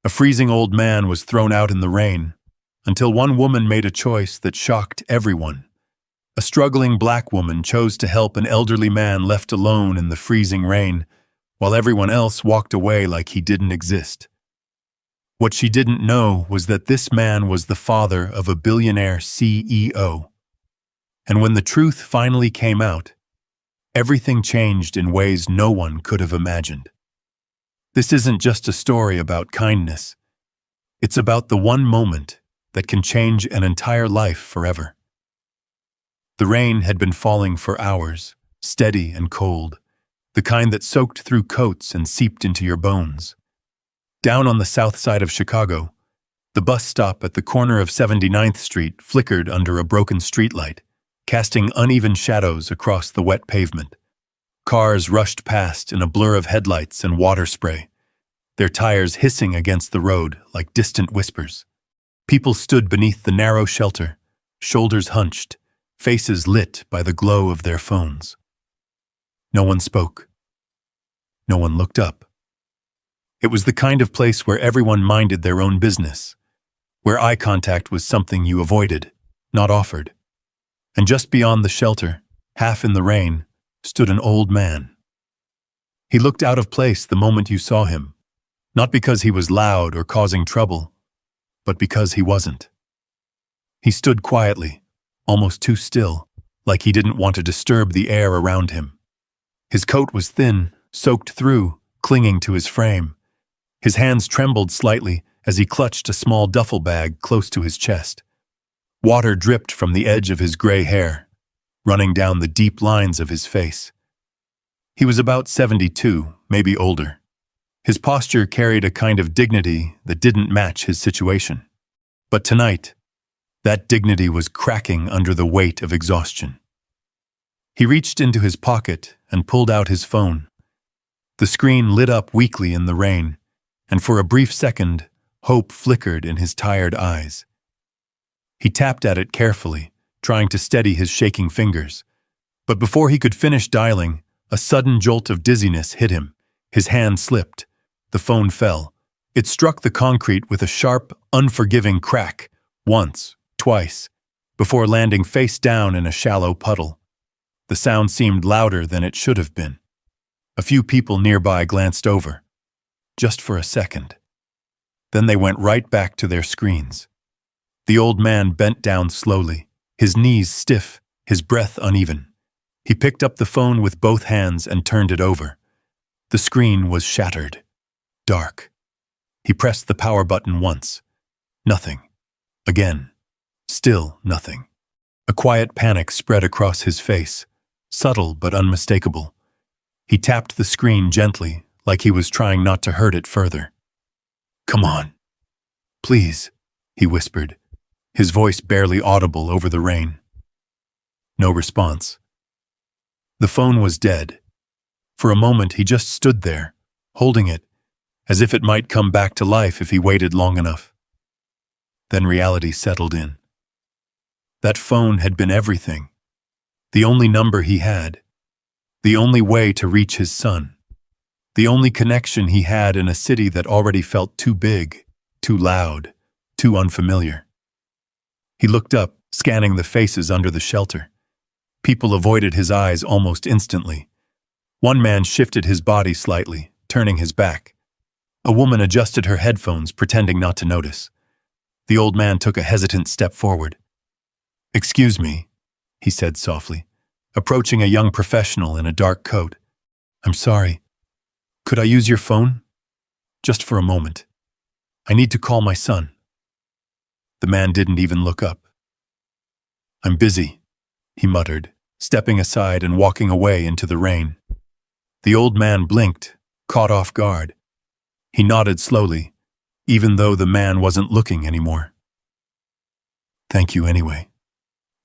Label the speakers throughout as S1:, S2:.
S1: A freezing old man was thrown out in the rain, until one woman made a choice that shocked everyone. A struggling black woman chose to help an elderly man left alone in the freezing rain, while everyone else walked away like he didn't exist. What she didn't know was that this man was the father of a billionaire CEO. And when the truth finally came out, everything changed in ways no one could have imagined. This isn't just a story about kindness. It's about the one moment that can change an entire life forever. The rain had been falling for hours, steady and cold, the kind that soaked through coats and seeped into your bones. Down on the south side of Chicago, the bus stop at the corner of 79th Street flickered under a broken streetlight, casting uneven shadows across the wet pavement. Cars rushed past in a blur of headlights and water spray, their tires hissing against the road like distant whispers. People stood beneath the narrow shelter, shoulders hunched, faces lit by the glow of their phones. No one spoke. No one looked up. It was the kind of place where everyone minded their own business, where eye contact was something you avoided, not offered. And just beyond the shelter, half in the rain, stood an old man. He looked out of place the moment you saw him, not because he was loud or causing trouble, but because he wasn't. He stood quietly, almost too still, like he didn't want to disturb the air around him. His coat was thin, soaked through, clinging to his frame. His hands trembled slightly as he clutched a small duffel bag close to his chest. Water dripped from the edge of his gray hair, running down the deep lines of his face. He was about 72, maybe older. His posture carried a kind of dignity that didn't match his situation. But tonight, that dignity was cracking under the weight of exhaustion. He reached into his pocket and pulled out his phone. The screen lit up weakly in the rain, and for a brief second, hope flickered in his tired eyes. He tapped at it carefully, trying to steady his shaking fingers. But before he could finish dialing, a sudden jolt of dizziness hit him. His hand slipped. The phone fell. It struck the concrete with a sharp, unforgiving crack, once, twice, before landing face down in a shallow puddle. The sound seemed louder than it should have been. A few people nearby glanced over, just for a second. Then they went right back to their screens. The old man bent down slowly, his knees stiff, his breath uneven. He picked up the phone with both hands and turned it over. The screen was shattered, dark. He pressed the power button once. Nothing. Again. Still nothing. A quiet panic spread across his face, subtle but unmistakable. He tapped the screen gently, like he was trying not to hurt it further. "Come on. Please," he whispered, his voice barely audible over the rain. No response. The phone was dead. For a moment he just stood there, holding it, as if it might come back to life if he waited long enough. Then reality settled in. That phone had been everything. The only number he had. The only way to reach his son. The only connection he had in a city that already felt too big, too loud, too unfamiliar. He looked up, scanning the faces under the shelter. People avoided his eyes almost instantly. One man shifted his body slightly, turning his back. A woman adjusted her headphones, pretending not to notice. The old man took a hesitant step forward. "Excuse me," he said softly, approaching a young professional in a dark coat. "I'm sorry. Could I use your phone? Just for a moment. I need to call my son." The man didn't even look up. "I'm busy," he muttered, stepping aside and walking away into the rain. The old man blinked, caught off guard. He nodded slowly, even though the man wasn't looking anymore. "Thank you anyway,"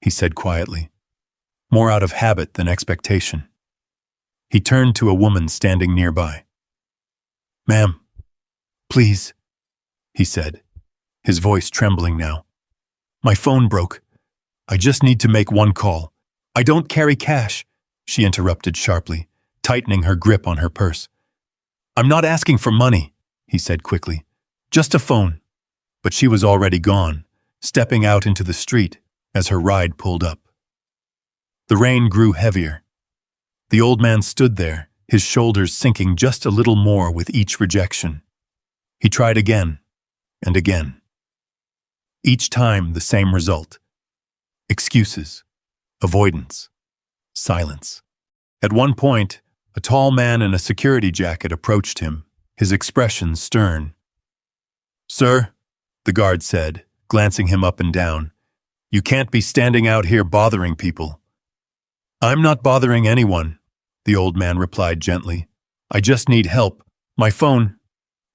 S1: he said quietly, more out of habit than expectation. He turned to a woman standing nearby. "Ma'am, please," he said, his voice trembling now. "My phone broke. I just need to make one call." "I don't carry cash," she interrupted sharply, tightening her grip on her purse. "I'm not asking for money," he said quickly. Just a phone. But she was already gone, stepping out into the street as her ride pulled up. The rain grew heavier. The old man stood there, his shoulders sinking just a little more with each rejection. He tried again and again. Each time the same result. Excuses, avoidance, silence. At one point, a tall man in a security jacket approached him, his expression stern. "Sir," the guard said, glancing him up and down, "you can't be standing out here bothering people." "I'm not bothering anyone," the old man replied gently. "I just need help. My phone."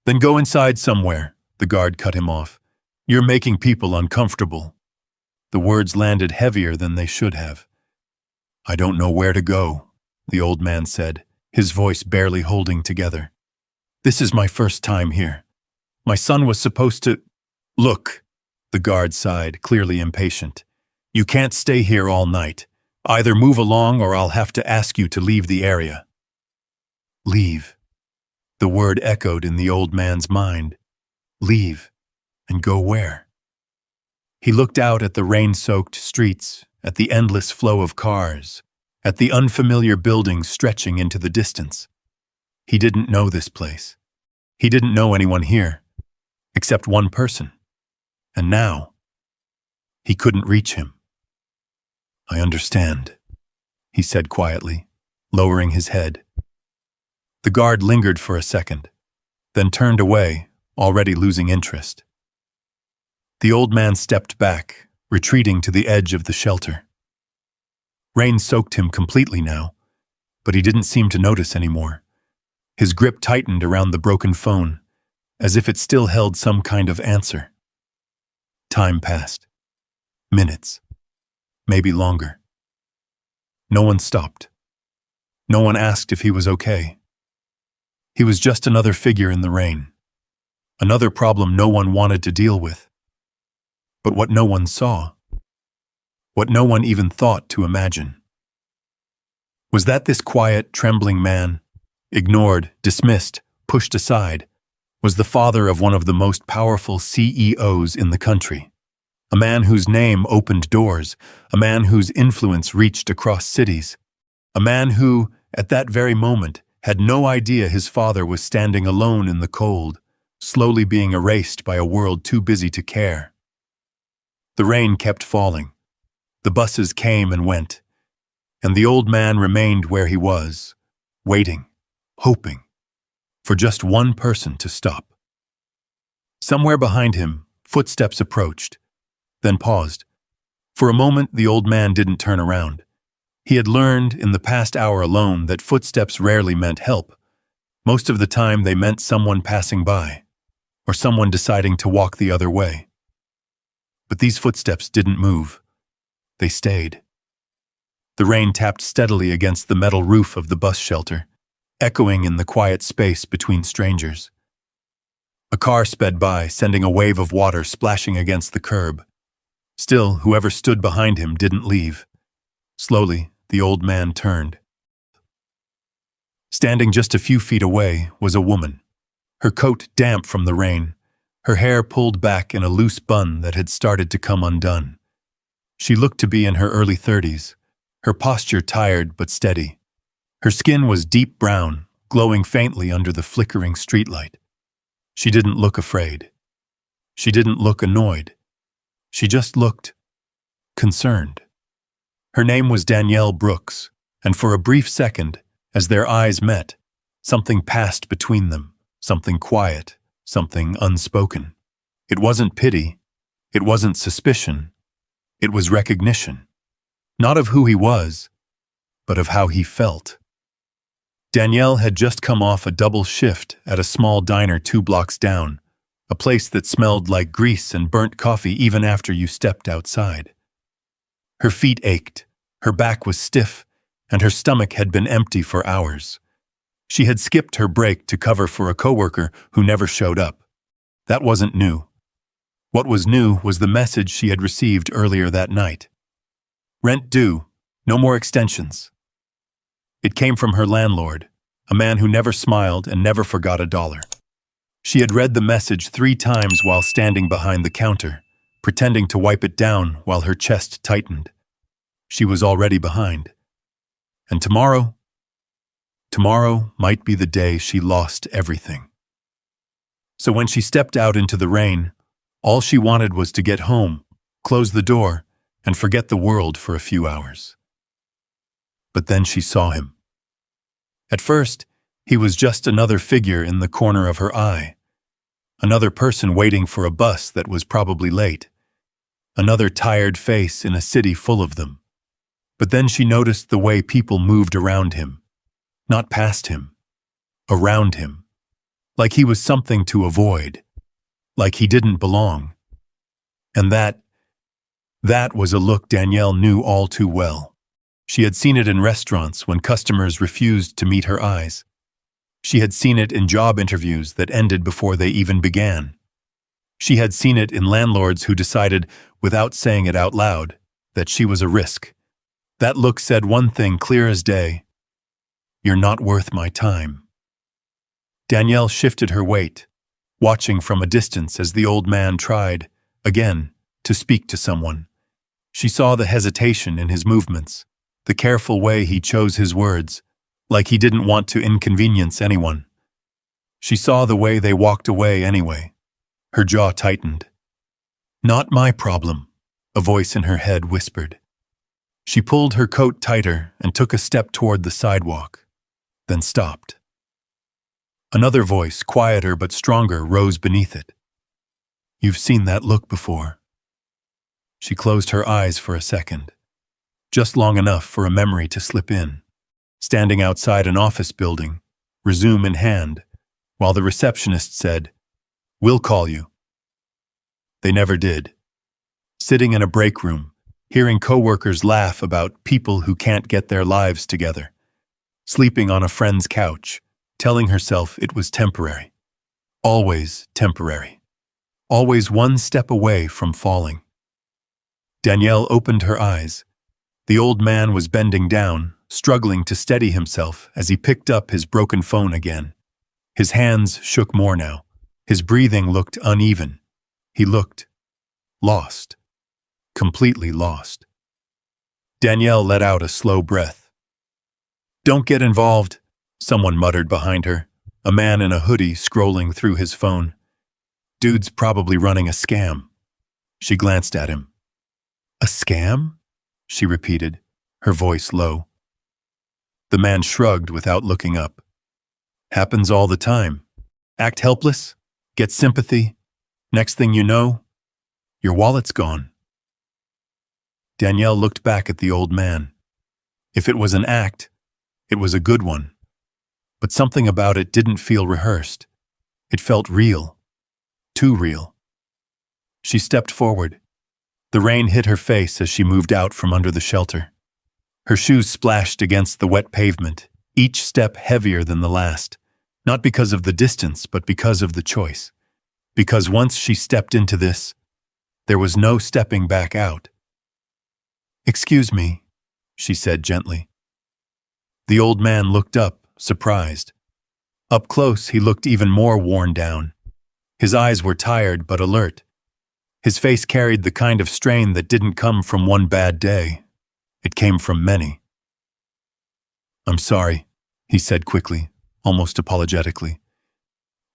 S1: "Then go inside somewhere," the guard cut him off. "You're making people uncomfortable." The words landed heavier than they should have. "I don't know where to go," the old man said, his voice barely holding together. "This is my first time here. My son was supposed to—" "Look," the guard sighed, clearly impatient. "You can't stay here all night. Either move along or I'll have to ask you to leave the area." Leave. The word echoed in the old man's mind. Leave. And go where? He looked out at the rain-soaked streets, at the endless flow of cars, at the unfamiliar buildings stretching into the distance. He didn't know this place. He didn't know anyone here, except one person. And now, he couldn't reach him. "I understand," he said quietly, lowering his head. The guard lingered for a second, then turned away, already losing interest. The old man stepped back, retreating to the edge of the shelter. Rain soaked him completely now, but he didn't seem to notice anymore. His grip tightened around the broken phone, as if it still held some kind of answer. Time passed. Minutes. Maybe longer. No one stopped. No one asked if he was okay. He was just another figure in the rain. Another problem no one wanted to deal with. But what no one saw, what no one even thought to imagine, was that this quiet, trembling man, ignored, dismissed, pushed aside, was the father of one of the most powerful CEOs in the country. A man whose name opened doors, a man whose influence reached across cities, a man who, at that very moment, had no idea his father was standing alone in the cold, slowly being erased by a world too busy to care. The rain kept falling. The buses came and went, and the old man remained where he was, waiting, hoping, for just one person to stop. Somewhere behind him, footsteps approached, then paused. For a moment, the old man didn't turn around. He had learned in the past hour alone that footsteps rarely meant help. Most of the time, they meant someone passing by, or someone deciding to walk the other way. But these footsteps didn't move. They stayed. The rain tapped steadily against the metal roof of the bus shelter, echoing in the quiet space between strangers. A car sped by, sending a wave of water splashing against the curb. Still, whoever stood behind him didn't leave. Slowly, the old man turned. Standing just a few feet away was a woman, her coat damp from the rain, her hair pulled back in a loose bun that had started to come undone. She looked to be in her early 30s, her posture tired but steady. Her skin was deep brown, glowing faintly under the flickering streetlight. She didn't look afraid. She didn't look annoyed. She just looked concerned. Her name was Danielle Brooks, and for a brief second, as their eyes met, something passed between them, something quiet, something unspoken. It wasn't pity, it wasn't suspicion, it was recognition. Not of who he was, but of how he felt. Danielle had just come off a double shift at a small diner 2 blocks down, a place that smelled like grease and burnt coffee even after you stepped outside. Her feet ached, her back was stiff, and her stomach had been empty for hours. She had skipped her break to cover for a coworker who never showed up. That wasn't new. What was new was the message she had received earlier that night. Rent due, no more extensions. It came from her landlord, a man who never smiled and never forgot $1. She had read the message 3 times while standing behind the counter, pretending to wipe it down while her chest tightened. She was already behind. And tomorrow might be the day she lost everything. So when she stepped out into the rain, all she wanted was to get home, close the door, and forget the world for a few hours. But then she saw him. At first, he was just another figure in the corner of her eye. Another person waiting for a bus that was probably late. Another tired face in a city full of them. But then she noticed the way people moved around him. Not past him. Around him. Like he was something to avoid. Like he didn't belong. And that was a look Danielle knew all too well. She had seen it in restaurants when customers refused to meet her eyes. She had seen it in job interviews that ended before they even began. She had seen it in landlords who decided, without saying it out loud, that she was a risk. That look said one thing clear as day: "You're not worth my time." Danielle shifted her weight, watching from a distance as the old man tried, again, to speak to someone. She saw the hesitation in his movements, the careful way he chose his words, like he didn't want to inconvenience anyone. She saw the way they walked away anyway. Her jaw tightened. "Not my problem," a voice in her head whispered. She pulled her coat tighter and took a step toward the sidewalk, then stopped. Another voice, quieter but stronger, rose beneath it. "You've seen that look before." She closed her eyes for a second, just long enough for a memory to slip in. Standing outside an office building, resume in hand, while the receptionist said, "We'll call you." They never did. Sitting in a break room, hearing coworkers laugh about people who can't get their lives together. Sleeping on a friend's couch, telling herself it was temporary. Always temporary. Always one step away from falling. Danielle opened her eyes. The old man was bending down, struggling to steady himself as he picked up his broken phone again. His hands shook more now. His breathing looked uneven. He looked lost. Completely lost. Danielle let out a slow breath. "Don't get involved," someone muttered behind her, a man in a hoodie scrolling through his phone. "Dude's probably running a scam." She glanced at him. "A scam?" she repeated, her voice low. The man shrugged without looking up. "Happens all the time. Act helpless, get sympathy. Next thing you know, your wallet's gone." Danielle looked back at the old man. If it was an act, it was a good one. But something about it didn't feel rehearsed. It felt real. Too real. She stepped forward. The rain hit her face as she moved out from under the shelter. Her shoes splashed against the wet pavement, each step heavier than the last, not because of the distance, but because of the choice. Because once she stepped into this, there was no stepping back out. "Excuse me," she said gently. The old man looked up, surprised. Up close, he looked even more worn down. His eyes were tired but alert. His face carried the kind of strain that didn't come from one bad day. It came from many. "I'm sorry," he said quickly, almost apologetically.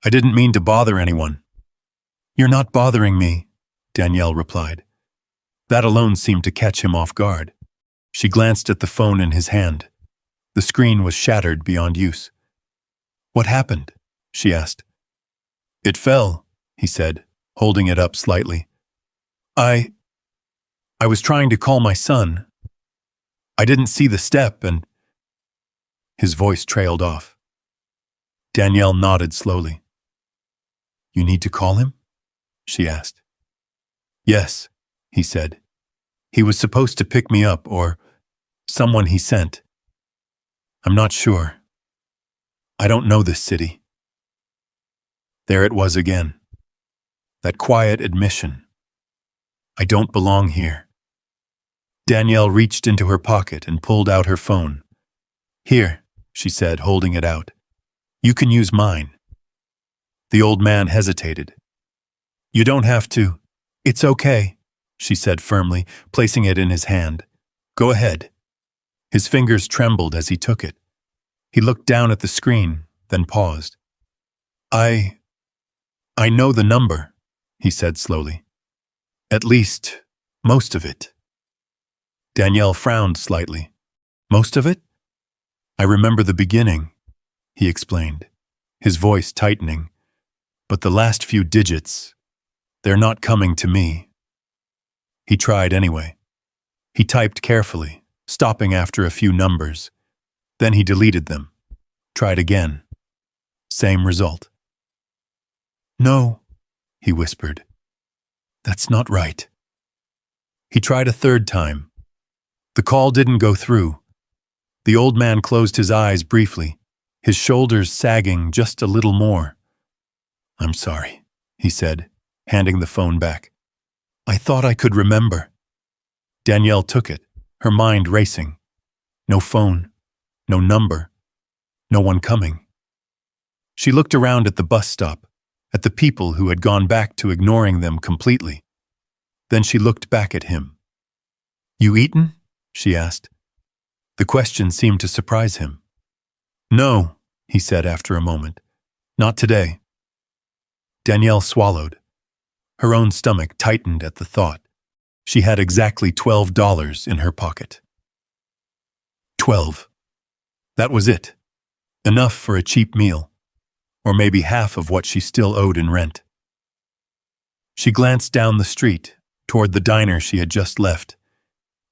S1: "I didn't mean to bother anyone." "You're not bothering me," Danielle replied. That alone seemed to catch him off guard. She glanced at the phone in his hand. The screen was shattered beyond use. "What happened?" she asked. "It fell," he said, holding it up slightly. I was trying to call my son. I didn't see the step and..." His voice trailed off. Danielle nodded slowly. "You need to call him?" she asked. "Yes," he said. "He was supposed to pick me up, or someone he sent. I'm not sure. I don't know this city." There it was again. That quiet admission. I don't belong here. Danielle reached into her pocket and pulled out her phone. "Here," she said, holding it out. "You can use mine." The old man hesitated. "You don't have to. It's okay," she said firmly, placing it in his hand. "Go ahead." His fingers trembled as he took it. He looked down at the screen, then paused. I know the number," he said slowly. "At least, most of it." Danielle frowned slightly. "Most of it?" "I remember the beginning," he explained, his voice tightening. "But the last few digits, they're not coming to me." He tried anyway. He typed carefully, stopping after a few numbers. Then he deleted them. Tried again. Same result. "No," he whispered. "That's not right." He tried a third time. The call didn't go through. The old man closed his eyes briefly, his shoulders sagging just a little more. "I'm sorry," he said, handing the phone back. "I thought I could remember." Danielle took it, her mind racing. No phone, no number, no one coming. She looked around at the bus stop, at the people who had gone back to ignoring them completely. Then she looked back at him. "You eaten?" she asked. The question seemed to surprise him. "No," he said after a moment. "Not today." Danielle swallowed. Her own stomach tightened at the thought. She had exactly $12 in her pocket. 12. That was it. Enough for a cheap meal, or maybe half of what she still owed in rent. She glanced down the street, toward the diner she had just left.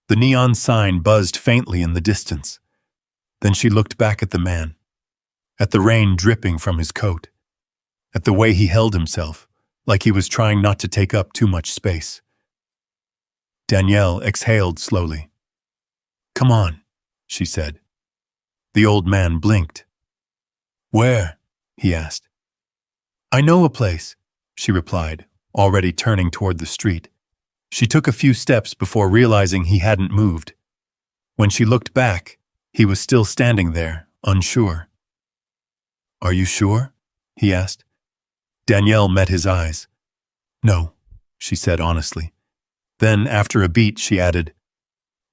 S1: The neon sign buzzed faintly in the distance. Then she looked back at the man, at the rain dripping from his coat, at the way he held himself, like he was trying not to take up too much space. Danielle exhaled slowly. "Come on," she said. The old man blinked. "Where?" he asked. "I know a place," she replied, already turning toward the street. She took a few steps before realizing he hadn't moved. When she looked back, he was still standing there, unsure. "Are you sure?" he asked. Danielle met his eyes. "No," she said honestly. Then, after a beat, she added,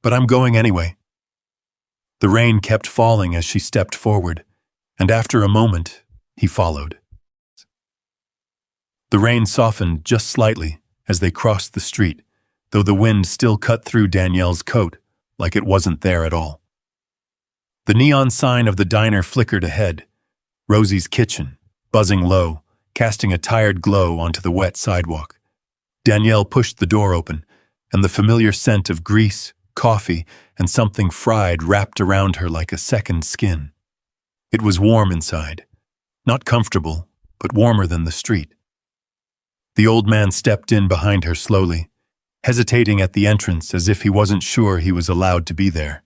S1: "But I'm going anyway." The rain kept falling as she stepped forward, and after a moment, he followed. The rain softened just slightly as they crossed the street, though the wind still cut through Danielle's coat like it wasn't there at all. The neon sign of the diner flickered ahead, Rosie's Kitchen, buzzing low, casting a tired glow onto the wet sidewalk. Danielle pushed the door open, and the familiar scent of grease, coffee, and something fried wrapped around her like a second skin. It was warm inside, not comfortable, but warmer than the street. The old man stepped in behind her slowly, hesitating at the entrance as if he wasn't sure he was allowed to be there.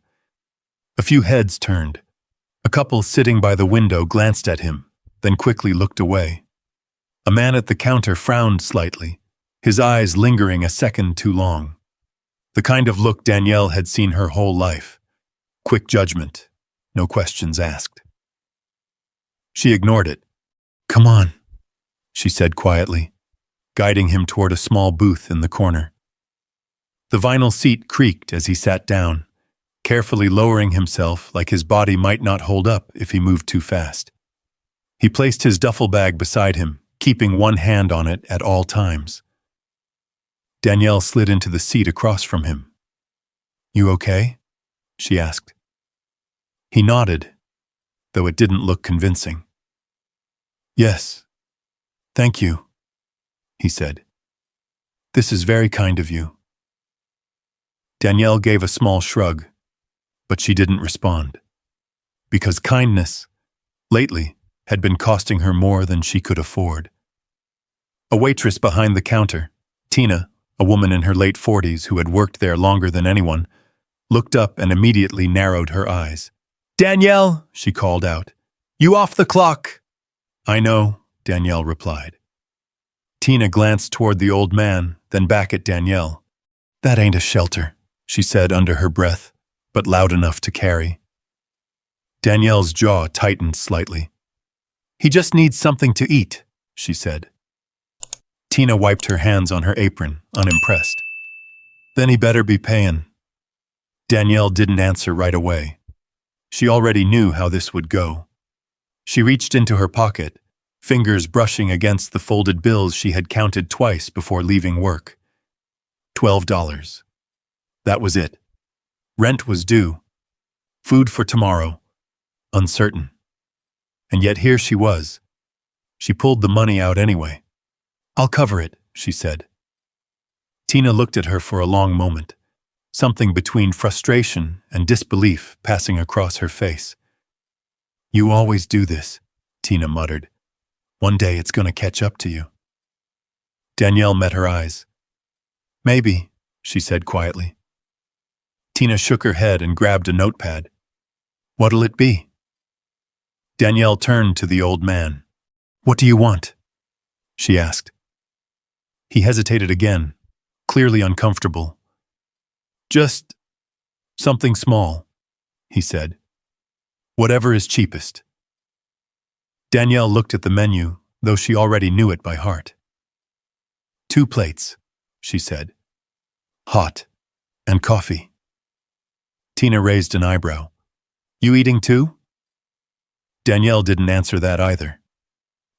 S1: A few heads turned. A couple sitting by the window glanced at him, then quickly looked away. A man at the counter frowned slightly, his eyes lingering a second too long. The kind of look Danielle had seen her whole life. Quick judgment, no questions asked. She ignored it. "Come on," she said quietly, guiding him toward a small booth in the corner. The vinyl seat creaked as he sat down, carefully lowering himself like his body might not hold up if he moved too fast. He placed his duffel bag beside him, keeping one hand on it at all times. Danielle slid into the seat across from him. "You okay?" she asked. He nodded, though it didn't look convincing. "Yes, thank you," he said. "This is very kind of you." Danielle gave a small shrug, but she didn't respond. Because kindness, lately, had been costing her more than she could afford. A waitress behind the counter, Tina, a woman in her late 40s who had worked there longer than anyone, looked up and immediately narrowed her eyes. "Danielle," she called out, "you off the clock." "I know," Danielle replied. Tina glanced toward the old man, then back at Danielle. "That ain't a shelter," she said under her breath, but loud enough to carry. Danielle's jaw tightened slightly. "He just needs something to eat," she said. Tina wiped her hands on her apron, unimpressed. Then he better be paying. Danielle didn't answer right away. She already knew how this would go. She reached into her pocket, fingers brushing against the folded bills she had counted twice before leaving work. $12. That was it. Rent was due. Food for tomorrow. Uncertain. And yet here she was. She pulled the money out anyway. I'll cover it, she said. Tina looked at her for a long moment, something between frustration and disbelief passing across her face. You always do this, Tina muttered. One day it's going to catch up to you. Danielle met her eyes. Maybe, she said quietly. Tina shook her head and grabbed a notepad. What'll it be? Danielle turned to the old man. What do you want? She asked. He hesitated again, clearly uncomfortable. Just something small, he said. Whatever is cheapest. Danielle looked at the menu, though she already knew it by heart. 2 plates, she said. Hot. And coffee. Tina raised an eyebrow. You eating too? Danielle didn't answer that either.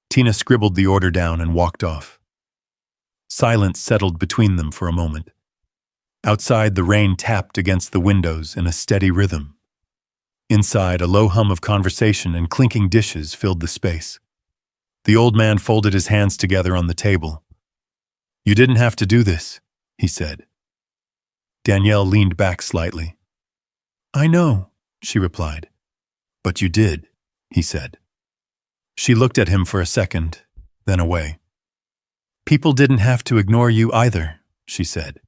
S1: Tina scribbled the order down and walked off. Silence settled between them for a moment. Outside, the rain tapped against the windows in a steady rhythm. Inside, a low hum of conversation and clinking dishes filled the space. The old man folded his hands together on the table. You didn't have to do this, he said. Danielle leaned back slightly. I know, she replied. But you did, he said. She looked at him for a second, then away. People didn't have to ignore you either, she said.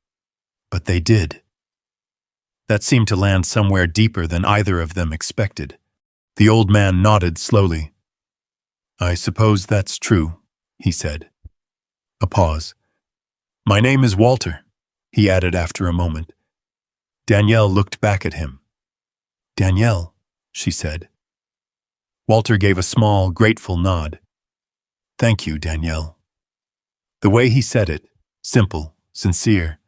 S1: But they did. That seemed to land somewhere deeper than either of them expected. The old man nodded slowly. I suppose that's true, he said. A pause. My name is Walter, he added after a moment. Danielle looked back at him. Danielle, she said. Walter gave a small, grateful nod. Thank you, Danielle. The way he said it, simple, sincere,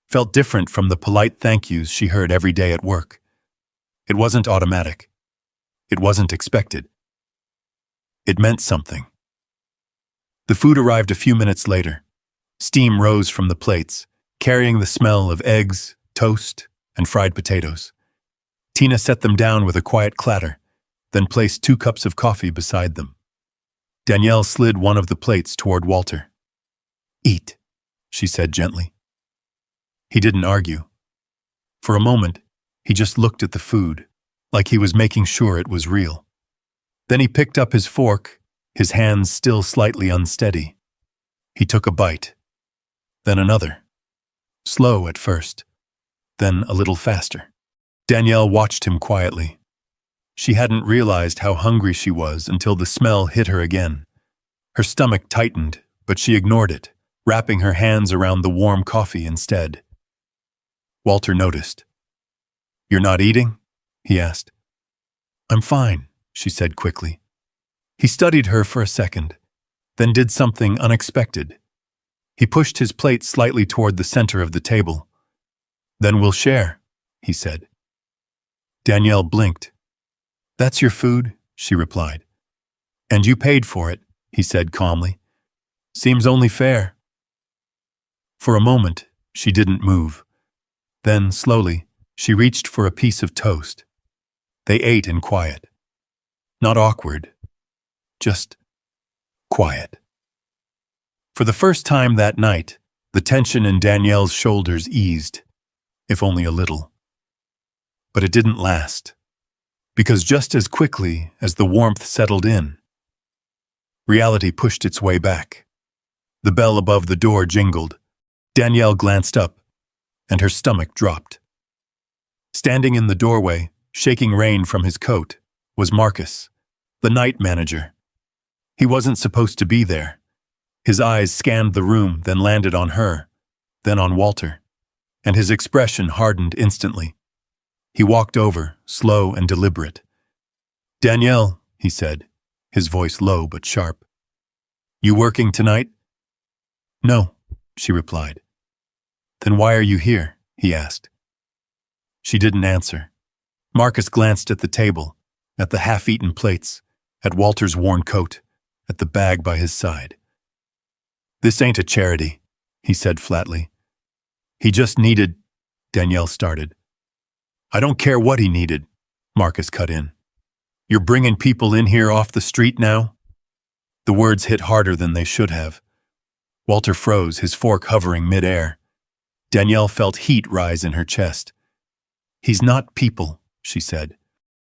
S1: felt different from the polite thank yous she heard every day at work. It wasn't automatic. It wasn't expected. It meant something. The food arrived a few minutes later. Steam rose from the plates, carrying the smell of eggs, toast, and fried potatoes. Tina set them down with a quiet clatter, then placed 2 cups of coffee beside them. Danielle slid one of the plates toward Walter. Eat, she said gently. He didn't argue. For a moment, he just looked at the food, like he was making sure it was real. Then he picked up his fork, his hands still slightly unsteady. He took a bite, then another. Slow at first, then a little faster. Danielle watched him quietly. She hadn't realized how hungry she was until the smell hit her again. Her stomach tightened, but she ignored it, wrapping her hands around the warm coffee instead. Walter noticed. You're not eating? He asked. I'm fine, she said quickly. He studied her for a second, then did something unexpected. He pushed his plate slightly toward the center of the table. Then we'll share, he said. Danielle blinked. That's your food, she replied. And you paid for it, he said calmly. Seems only fair. For a moment, she didn't move. Then, slowly, she reached for a piece of toast. They ate in quiet. Not awkward, just quiet. For the first time that night, the tension in Danielle's shoulders eased, if only a little. But it didn't last, because just as quickly as the warmth settled in, reality pushed its way back. The bell above the door jingled. Danielle glanced up, and her stomach dropped. Standing in the doorway, shaking rain from his coat, was Marcus, the night manager. He wasn't supposed to be there. His eyes scanned the room, then landed on her, then on Walter, and his expression hardened instantly. He walked over, slow and deliberate. Danielle, he said, his voice low but sharp. You working tonight? No, she replied. Then why are you here? He asked. She didn't answer. Marcus glanced at the table, at the half-eaten plates, at Walter's worn coat, at the bag by his side. This ain't a charity, he said flatly. He just needed, Danielle started. I don't care what he needed, Marcus cut in. You're bringing people in here off the street now? The words hit harder than they should have. Walter froze, his fork hovering mid-air. Danielle felt heat rise in her chest. He's not people, she said.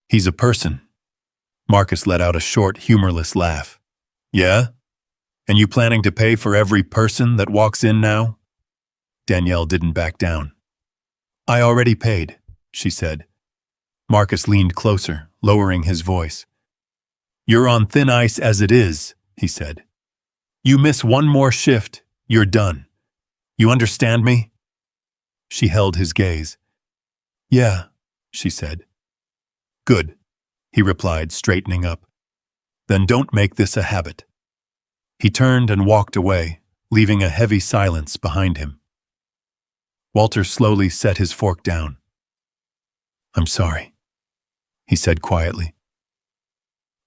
S1: He's a person. Marcus let out a short, humorless laugh. Yeah? And you planning to pay for every person that walks in now? Danielle didn't back down. I already paid, she said. Marcus leaned closer, lowering his voice. You're on thin ice as it is, he said. You miss one more shift, you're done. You understand me? She held his gaze. Yeah, she said. Good, he replied, straightening up. Then don't make this a habit. He turned and walked away, leaving a heavy silence behind him. Walter slowly set his fork down. I'm sorry, he said quietly.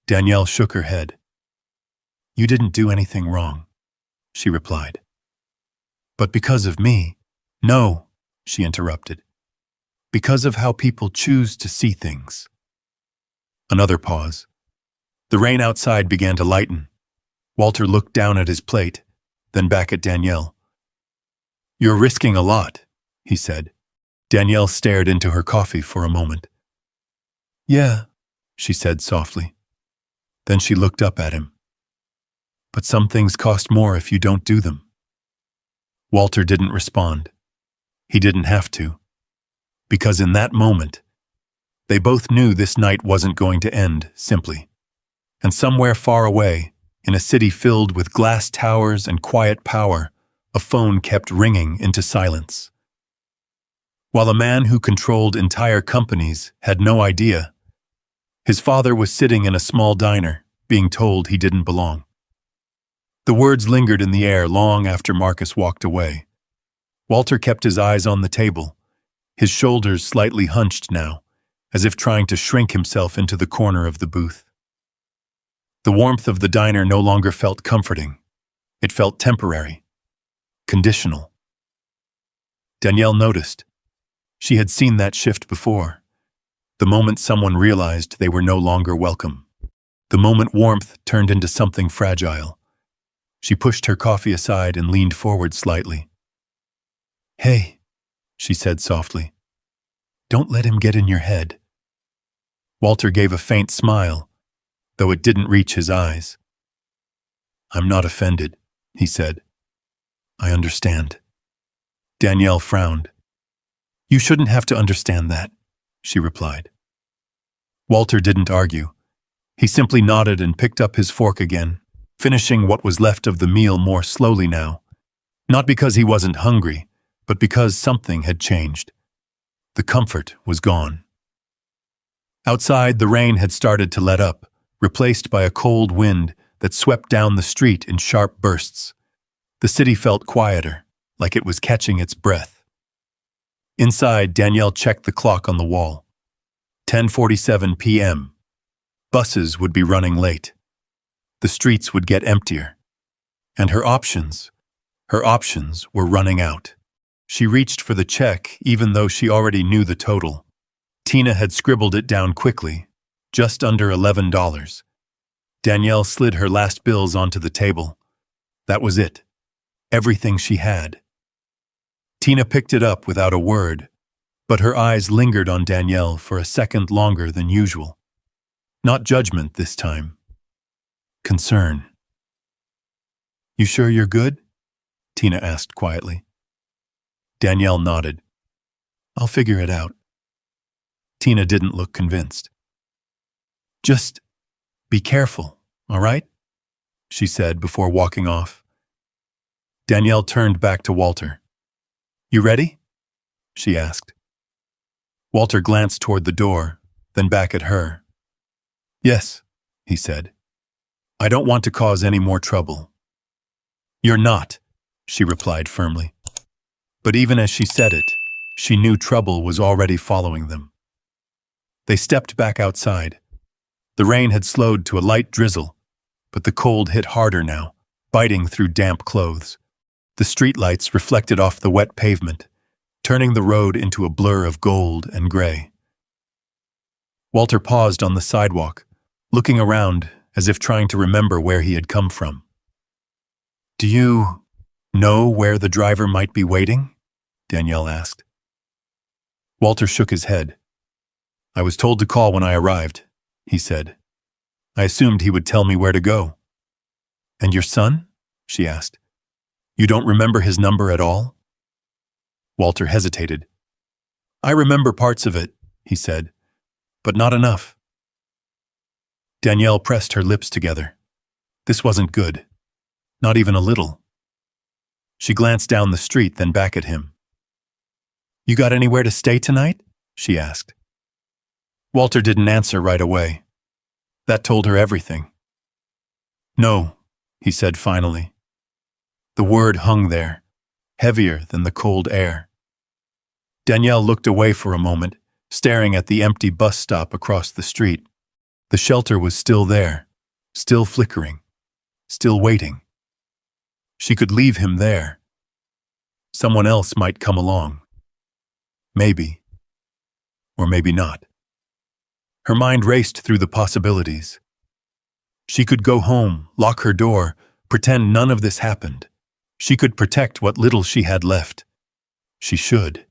S1: Danielle shook her head. You didn't do anything wrong, she replied. But because of me, no, she interrupted. Because of how people choose to see things. Another pause. The rain outside began to lighten. Walter looked down at his plate, then back at Danielle. You're risking a lot, he said. Danielle stared into her coffee for a moment. Yeah, she said softly. Then she looked up at him. But some things cost more if you don't do them. Walter didn't respond. He didn't have to. Because in that moment, they both knew this night wasn't going to end simply. And somewhere far away, in a city filled with glass towers and quiet power, a phone kept ringing into silence. While a man who controlled entire companies had no idea, his father was sitting in a small diner, being told he didn't belong. The words lingered in the air long after Marcus walked away. Walter kept his eyes on the table, his shoulders slightly hunched now, as if trying to shrink himself into the corner of the booth. The warmth of the diner no longer felt comforting. It felt temporary, conditional. Danielle noticed. She had seen that shift before. The moment someone realized they were no longer welcome. The moment warmth turned into something fragile. She pushed her coffee aside and leaned forward slightly. Hey, she said softly. Don't let him get in your head. Walter gave a faint smile, though it didn't reach his eyes. I'm not offended, he said. I understand. Danielle frowned. You shouldn't have to understand that, she replied. Walter didn't argue. He simply nodded and picked up his fork again, finishing what was left of the meal more slowly now. Not because he wasn't hungry, but because something had changed. The comfort was gone. Outside, the rain had started to let up, replaced by a cold wind that swept down the street in sharp bursts. The city felt quieter, like it was catching its breath. Inside, Danielle checked the clock on the wall. 10:47 p.m. Buses would be running late. The streets would get emptier. And her options were running out. She reached for the check even though she already knew the total. Tina had scribbled it down quickly, just under $11. Danielle slid her last bills onto the table. That was it. Everything she had. Tina picked it up without a word, but her eyes lingered on Danielle for a second longer than usual. Not judgment this time. Concern. You sure you're good? Tina asked quietly. Danielle nodded. I'll figure it out. Tina didn't look convinced. Just be careful, all right? She said before walking off. Danielle turned back to Walter. You ready? She asked. Walter glanced toward the door, then back at her. Yes, he said. I don't want to cause any more trouble, "You're not," she replied firmly. But even as she said it, she knew trouble was already following them. They stepped back outside. The rain had slowed to a light drizzle, but the cold hit harder now, biting through damp clothes. The streetlights reflected off the wet pavement, turning the road into a blur of gold and gray. Walter paused on the sidewalk, looking around as if trying to remember where he had come from. "Do you know where the driver might be waiting?" Danielle asked. Walter shook his head. "I was told to call when I arrived," he said. "I assumed he would tell me where to go." "And your son?" she asked. "You don't remember his number at all?" Walter hesitated. "I remember parts of it," he said, "but not enough." Danielle pressed her lips together. This wasn't good. Not even a little. She glanced down the street, then back at him. "You got anywhere to stay tonight?" she asked. Walter didn't answer right away. That told her everything. "No," he said finally. The word hung there, heavier than the cold air. Danielle looked away for a moment, staring at the empty bus stop across the street. The shelter was still there, still flickering, still waiting. She could leave him there. Someone else might come along. Maybe. Or maybe not. Her mind raced through the possibilities. She could go home, lock her door, pretend none of this happened. She could protect what little she had left. She should.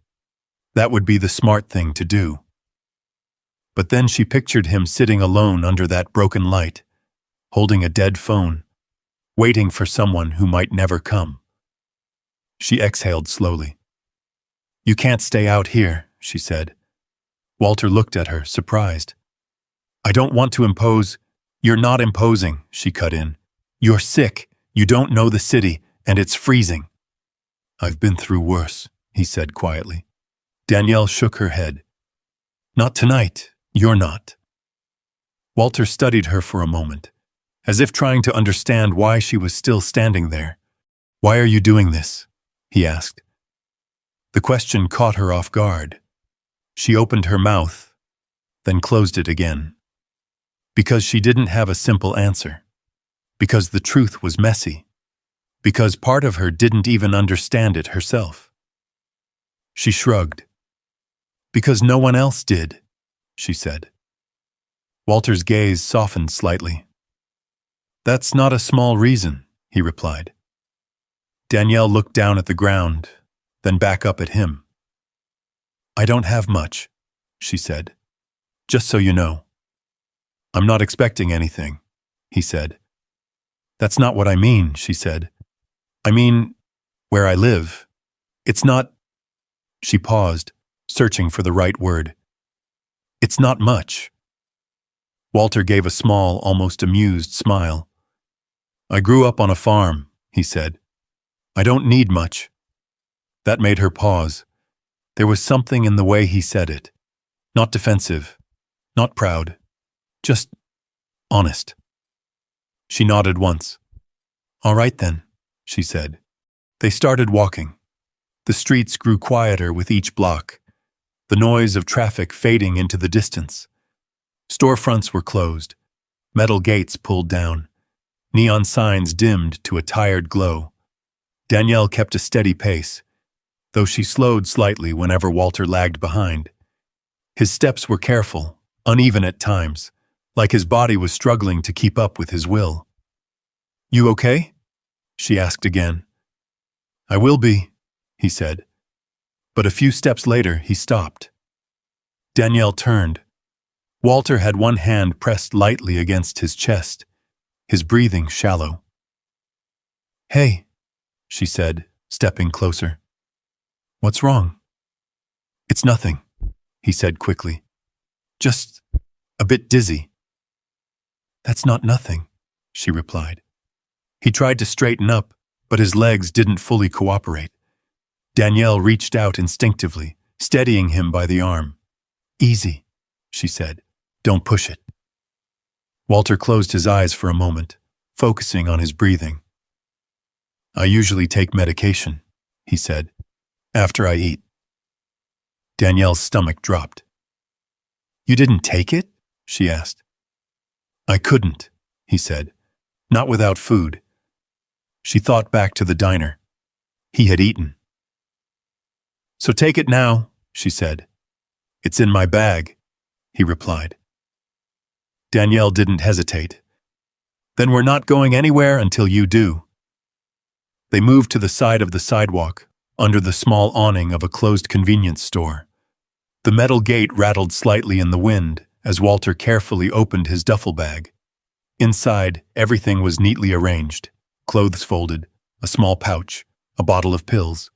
S1: That would be the smart thing to do. But then she pictured him sitting alone under that broken light, holding a dead phone, waiting for someone who might never come. She exhaled slowly. "You can't stay out here," she said. Walter looked at her, surprised. "I don't want to impose." "You're not imposing," she cut in. "You're sick, you don't know the city, and it's freezing." "I've been through worse," he said quietly. Danielle shook her head. "Not tonight, you're not." Walter studied her for a moment, as if trying to understand why she was still standing there. "Why are you doing this?" he asked. The question caught her off guard. She opened her mouth, then closed it again. Because she didn't have a simple answer. Because the truth was messy. Because part of her didn't even understand it herself. She shrugged. "Because no one else did," she said. Walter's gaze softened slightly. "That's not a small reason," he replied. Danielle looked down at the ground, then back up at him. "I don't have much," she said. "Just so you know." "I'm not expecting anything," he said. "That's not what I mean," she said. "I mean, where I live. It's not—" She paused, searching for the right word. "It's not much." Walter gave a small, almost amused smile. "I grew up on a farm," he said. "I don't need much." That made her pause. There was something in the way he said it. Not defensive, not proud, just honest. She nodded once. "All right then," she said. They started walking. The streets grew quieter with each block, the noise of traffic fading into the distance. Storefronts were closed, metal gates pulled down, neon signs dimmed to a tired glow. Danielle kept a steady pace, though she slowed slightly whenever Walter lagged behind. His steps were careful, uneven at times, like his body was struggling to keep up with his will. "You okay?" she asked again. "I will be," he said. But a few steps later, he stopped. Danielle turned. Walter had one hand pressed lightly against his chest, his breathing shallow. "Hey," she said, stepping closer. "What's wrong?" "It's nothing," he said quickly. "Just a bit dizzy." "That's not nothing," she replied. He tried to straighten up, but his legs didn't fully cooperate. Danielle reached out instinctively, steadying him by the arm. "Easy," she said. "Don't push it." Walter closed his eyes for a moment, focusing on his breathing. I usually take medication, he said, after I eat. Danielle's stomach dropped. You didn't take it? She asked. I couldn't, he said, not without food. She thought back to the diner. He had eaten. So take it now, she said. It's in my bag, he replied. Danielle didn't hesitate. Then we're not going anywhere until you do. They moved to the side of the sidewalk, under the small awning of a closed convenience store. The metal gate rattled slightly in the wind as Walter carefully opened his duffel bag. Inside, everything was neatly arranged, clothes folded, a small pouch, a bottle of pills.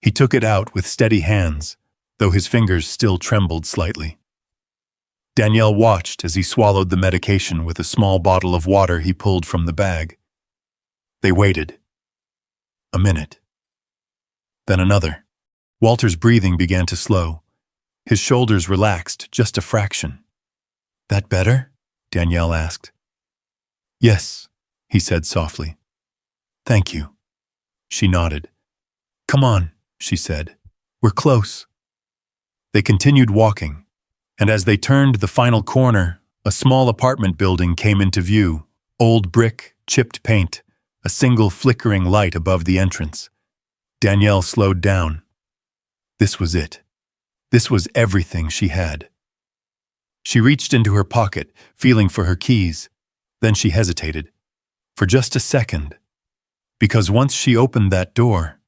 S1: He took it out with steady hands, though his fingers still trembled slightly. Danielle watched as he swallowed the medication with a small bottle of water he pulled from the bag. They waited. A minute. Then another. Walter's breathing began to slow. His shoulders relaxed just a fraction. That better? Danielle asked. Yes, he said softly. Thank you. She nodded. Come on, she said. We're close. They continued walking, and as they turned the final corner, a small apartment building came into view, old brick, chipped paint, a single flickering light above the entrance. Danielle slowed down. This was it. This was everything she had. She reached into her pocket, feeling for her keys. Then she hesitated. For just a second. Because once she opened that door,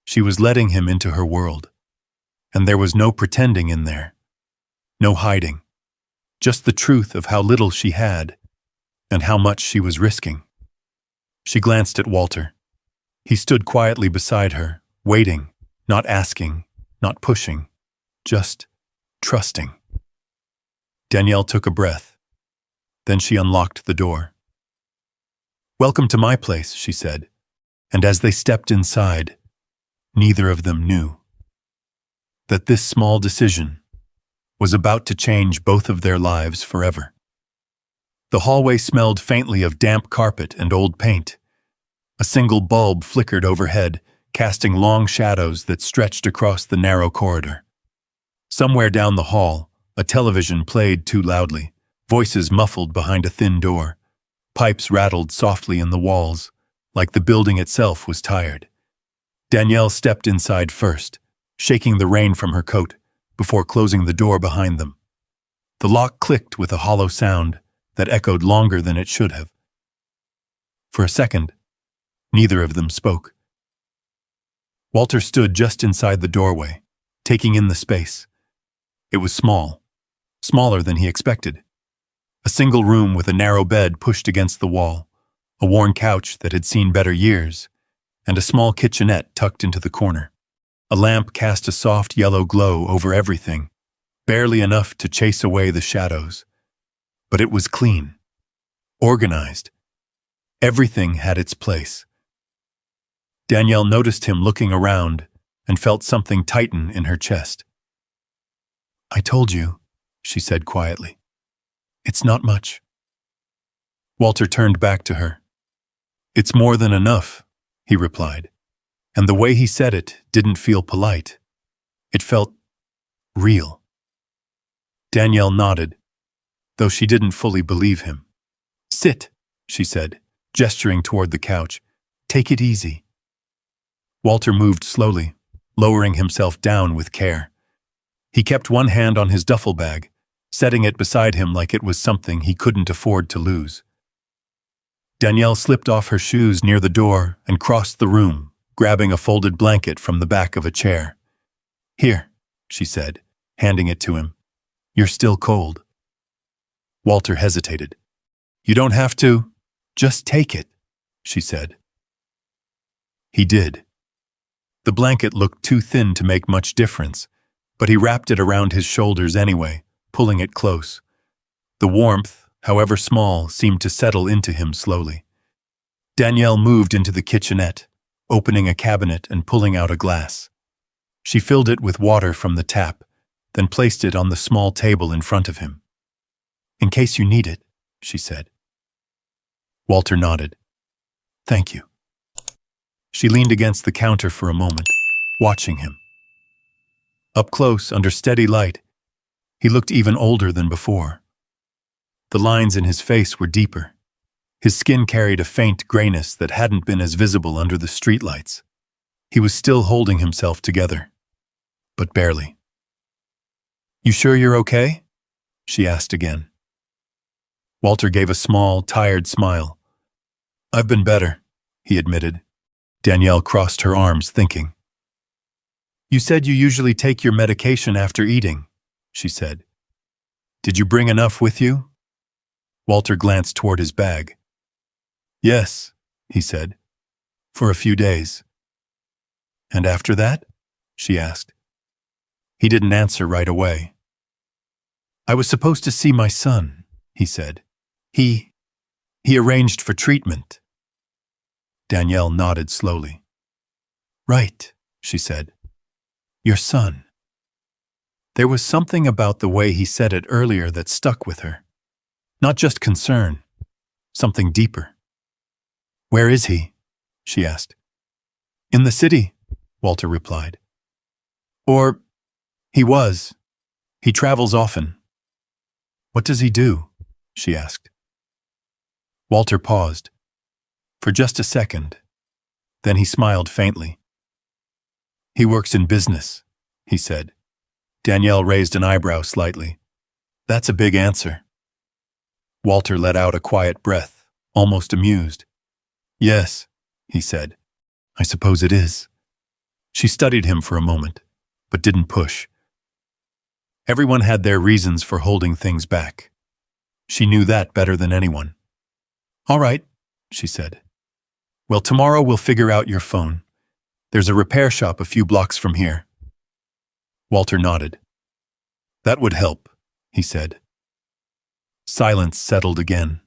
S1: she was letting him into her world. And there was no pretending in there. No hiding. Just the truth of how little she had, and how much she was risking. She glanced at Walter. He stood quietly beside her, waiting, not asking, not pushing, just trusting. Danielle took a breath. Then she unlocked the door. Welcome to my place, she said, and as they stepped inside, neither of them knew that this small decision was about to change both of their lives forever. The hallway smelled faintly of damp carpet and old paint. A single bulb flickered overhead, casting long shadows that stretched across the narrow corridor. Somewhere down the hall, a television played too loudly, voices muffled behind a thin door. Pipes rattled softly in the walls, like the building itself was tired. Danielle stepped inside first, shaking the rain from her coat, before closing the door behind them. The lock clicked with a hollow sound that echoed longer than it should have. For a second, neither of them spoke. Walter stood just inside the doorway, taking in the space. It was small, smaller than he expected. A single room with a narrow bed pushed against the wall, a worn couch that had seen better years, and a small kitchenette tucked into the corner. A lamp cast a soft yellow glow over everything, barely enough to chase away the shadows. But it was clean, organized. Everything had its place. Danielle noticed him looking around and felt something tighten in her chest. I told you, she said quietly. It's not much. Walter turned back to her. It's more than enough, he replied, and the way he said it didn't feel polite. It felt real. Danielle nodded, though she didn't fully believe him. Sit, she said, gesturing toward the couch. Take it easy. Walter moved slowly, lowering himself down with care. He kept one hand on his duffel bag, setting it beside him like it was something he couldn't afford to lose. Danielle slipped off her shoes near the door and crossed the room, grabbing a folded blanket from the back of a chair. Here, she said, handing it to him. You're still cold. Walter hesitated. You don't have to. Just take it, she said. He did. The blanket looked too thin to make much difference, but he wrapped it around his shoulders anyway, pulling it close. The warmth, however small, seemed to settle into him slowly. Danielle moved into the kitchenette, opening a cabinet and pulling out a glass. She filled it with water from the tap, then placed it on the small table in front of him. In case you need it, she said. Walter nodded. Thank you. She leaned against the counter for a moment, watching him. Up close, under steady light, he looked even older than before. The lines in his face were deeper. His skin carried a faint grayness that hadn't been as visible under the streetlights. He was still holding himself together, but barely. "You sure you're okay?" she asked again. Walter gave a small, tired smile. "I've been better," he admitted. Danielle crossed her arms, thinking. "You said you usually take your medication after eating," she said. "Did you bring enough with you?" Walter glanced toward his bag. "Yes," he said, "for a few days." "And after that?" she asked. He didn't answer right away. "I was supposed to see my son," he said. He arranged for treatment." Danielle nodded slowly. "Right," she said. "Your son." There was something about the way he said it earlier that stuck with her. Not just concern, something deeper. "Where is he?" she asked. "In the city," Walter replied. "Or, he was. He travels often." "What does he do?" she asked. Walter paused. For just a second. Then he smiled faintly. "He works in business," he said. Danielle raised an eyebrow slightly. "That's a big answer." Walter let out a quiet breath, almost amused. "Yes," he said. "I suppose it is." She studied him for a moment, but didn't push. Everyone had their reasons for holding things back. She knew that better than anyone. "All right," she said. "Well, tomorrow we'll figure out your phone. There's a repair shop a few blocks from here." Walter nodded. "That would help," he said. Silence settled again,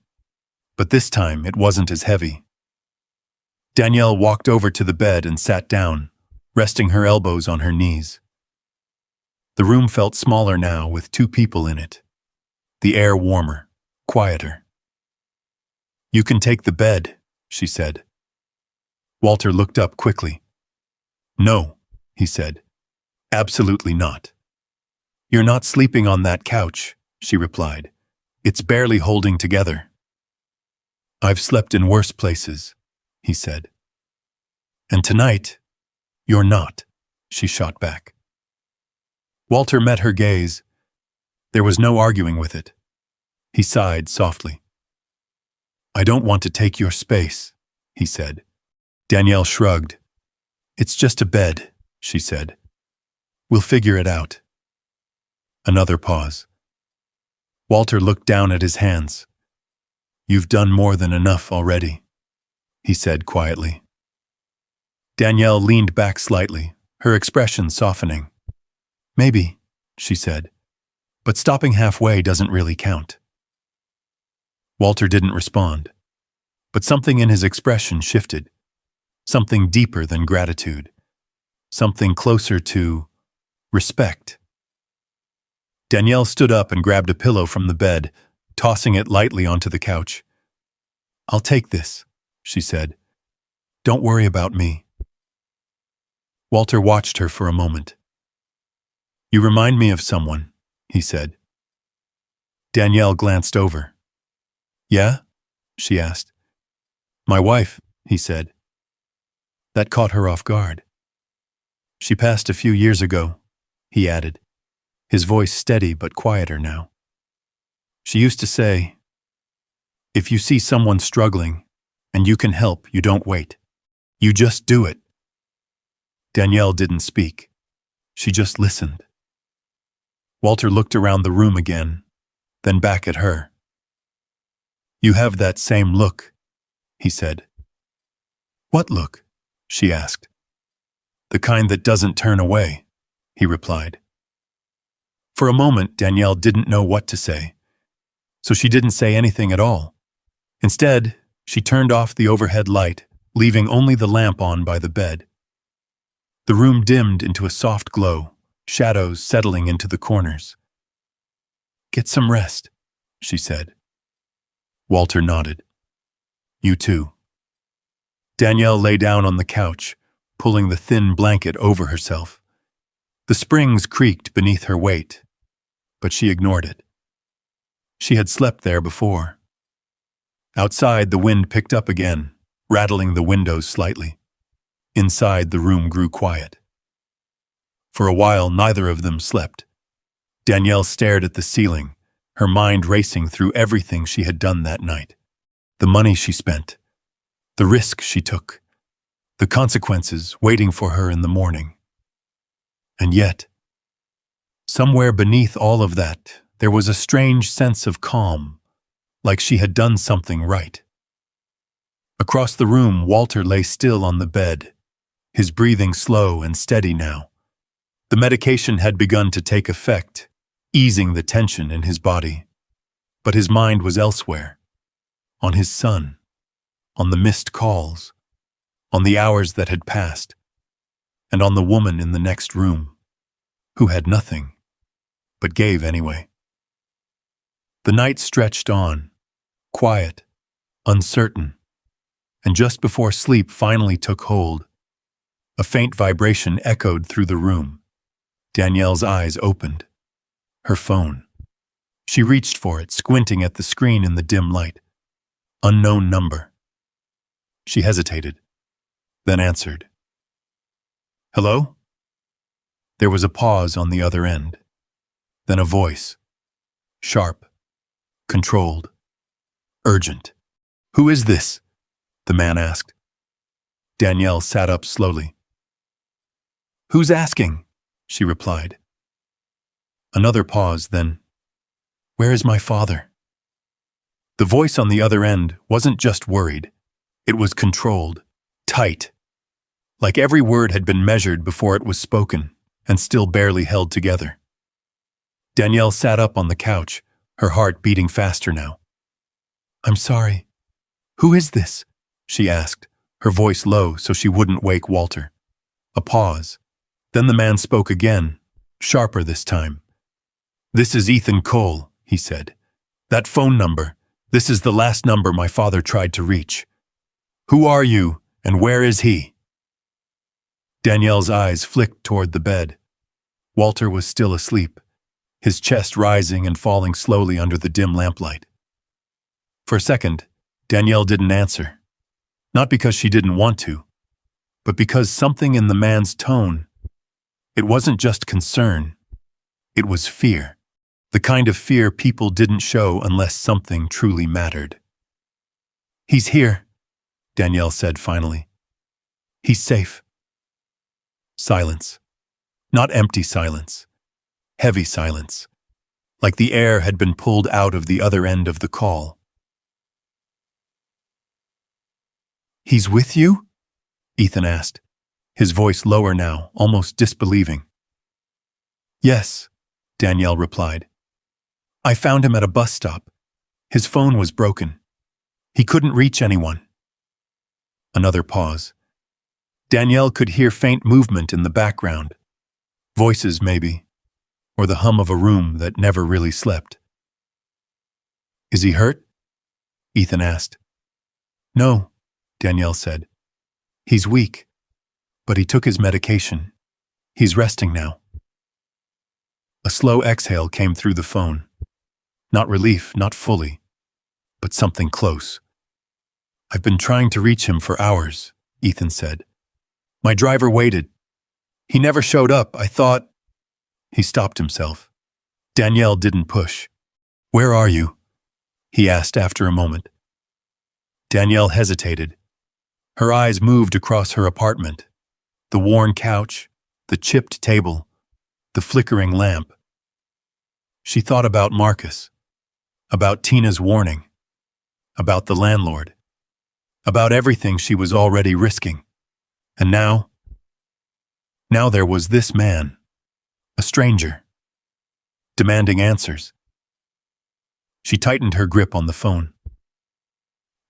S1: but this time it wasn't as heavy. Danielle walked over to the bed and sat down, resting her elbows on her knees. The room felt smaller now with two people in it. The air warmer, quieter. "You can take the bed," she said. Walter looked up quickly. "No," he said. "Absolutely not." "You're not sleeping on that couch," she replied. "It's barely holding together." "I've slept in worse places," he said. "And tonight, you're not," she shot back. Walter met her gaze. There was no arguing with it. He sighed softly. "I don't want to take your space," he said. Danielle shrugged. "It's just a bed," she said. "We'll figure it out." Another pause. Walter looked down at his hands. "You've done more than enough already," he said quietly. Danielle leaned back slightly, her expression softening. "Maybe," she said, "but stopping halfway doesn't really count." Walter didn't respond, but something in his expression shifted, something deeper than gratitude, something closer to respect. Danielle stood up and grabbed a pillow from the bed, tossing it lightly onto the couch. "I'll take this," she said. "Don't worry about me." Walter watched her for a moment. "You remind me of someone," he said. Danielle glanced over. "Yeah?" she asked. "My wife," he said. That caught her off guard. "She passed a few years ago," he added, his voice steady but quieter now. "She used to say, 'If you see someone struggling and you can help, you don't wait. You just do it.'" Danielle didn't speak. She just listened. Walter looked around the room again, then back at her. "You have that same look," he said. "What look?" she asked. "The kind that doesn't turn away," he replied. For a moment, Danielle didn't know what to say, so she didn't say anything at all. Instead, she turned off the overhead light, leaving only the lamp on by the bed. The room dimmed into a soft glow, shadows settling into the corners. "Get some rest," she said. Walter nodded. "You too." Danielle lay down on the couch, pulling the thin blanket over herself. The springs creaked beneath her weight, but she ignored it. She had slept there before. Outside, the wind picked up again, rattling the windows slightly. Inside, the room grew quiet. For a while, neither of them slept. Danielle stared at the ceiling, her mind racing through everything she had done that night. The money she spent, the risk she took, the consequences waiting for her in the morning. And yet, somewhere beneath all of that, there was a strange sense of calm, like she had done something right. Across the room, Walter lay still on the bed, his breathing slow and steady now. The medication had begun to take effect, easing the tension in his body. But his mind was elsewhere, on his son, on the missed calls, on the hours that had passed, and on the woman in the next room, who had nothing, but gave anyway. The night stretched on, quiet, uncertain, and just before sleep finally took hold, a faint vibration echoed through the room. Danielle's eyes opened. Her phone. She reached for it, squinting at the screen in the dim light. Unknown number. She hesitated, then answered. Hello? There was a pause on the other end. Then a voice. Sharp. Controlled. Urgent. Who is this? The man asked. Danielle sat up slowly. Who's asking? She replied. Another pause, then, where is my father? The voice on the other end wasn't just worried. It was controlled, tight, like every word had been measured before it was spoken and still barely held together. Danielle sat up on the couch, her heart beating faster now. I'm sorry. Who is this? She asked, her voice low so she wouldn't wake Walter. A pause. Then the man spoke again, sharper this time. This is Ethan Cole, he said. That phone number, this is the last number my father tried to reach. Who are you, and where is he? Danielle's eyes flicked toward the bed. Walter was still asleep, his chest rising and falling slowly under the dim lamplight. For a second, Danielle didn't answer. Not because she didn't want to, but because something in the man's tone. It wasn't just concern. It was fear. The kind of fear people didn't show unless something truly mattered. He's here, Danielle said finally. He's safe. Silence. Not empty silence. Heavy silence. Like the air had been pulled out of the other end of the call. He's with you? Ethan asked, his voice lower now, almost disbelieving. Yes, Danielle replied. I found him at a bus stop. His phone was broken. He couldn't reach anyone. Another pause. Danielle could hear faint movement in the background. Voices, maybe, or the hum of a room that never really slept. Is he hurt? Ethan asked. No, Danielle said. He's weak, but he took his medication. He's resting now. A slow exhale came through the phone. Not relief, not fully, but something close. I've been trying to reach him for hours, Ethan said. My driver waited. He never showed up. I thought... He stopped himself. Danielle didn't push. Where are you? He asked after a moment. Danielle hesitated. Her eyes moved across her apartment. The worn couch, the chipped table, the flickering lamp. She thought about Marcus, about Tina's warning, about the landlord, about everything she was already risking. And now there was this man, a stranger, demanding answers. She tightened her grip on the phone.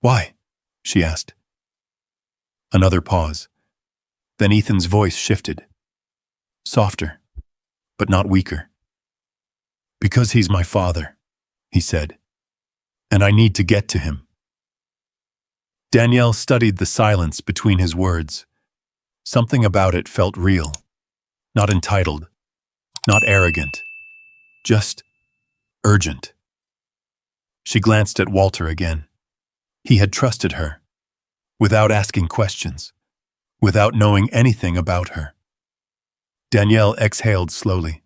S1: Why? She asked. Another pause. Then Ethan's voice shifted. Softer, but not weaker. Because he's my father, he said, and I need to get to him. Danielle studied the silence between his words. Something about it felt real. Not entitled. Not arrogant. Just urgent. She glanced at Walter again. He had trusted her. Without asking questions. Without knowing anything about her. Danielle exhaled slowly.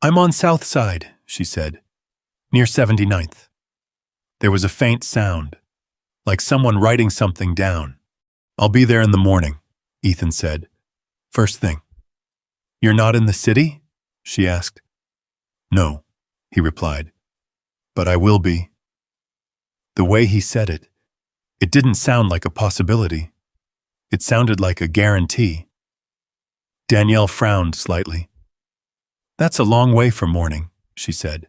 S1: "I'm on South Side," she said. "Near 79th. There was a faint sound, like someone writing something down. "I'll be there in the morning," Ethan said. "First thing." "You're not in the city?" she asked. "No," he replied. "But I will be." The way he said it, it didn't sound like a possibility. It sounded like a guarantee. Danielle frowned slightly. "That's a long way for morning," she said.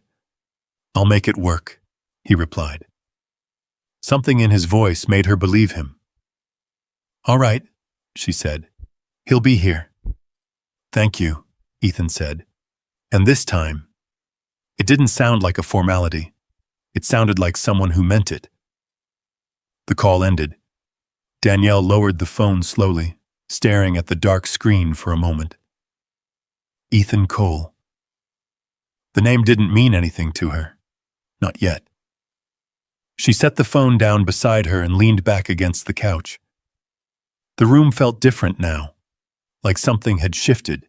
S1: "I'll make it work," he replied. Something in his voice made her believe him. "All right," she said. "He'll be here." "Thank you," Ethan said. And this time, it didn't sound like a formality. It sounded like someone who meant it. The call ended. Danielle lowered the phone slowly, staring at the dark screen for a moment. Ethan Cole. The name didn't mean anything to her. Not yet. She set the phone down beside her and leaned back against the couch. The room felt different now, like something had shifted,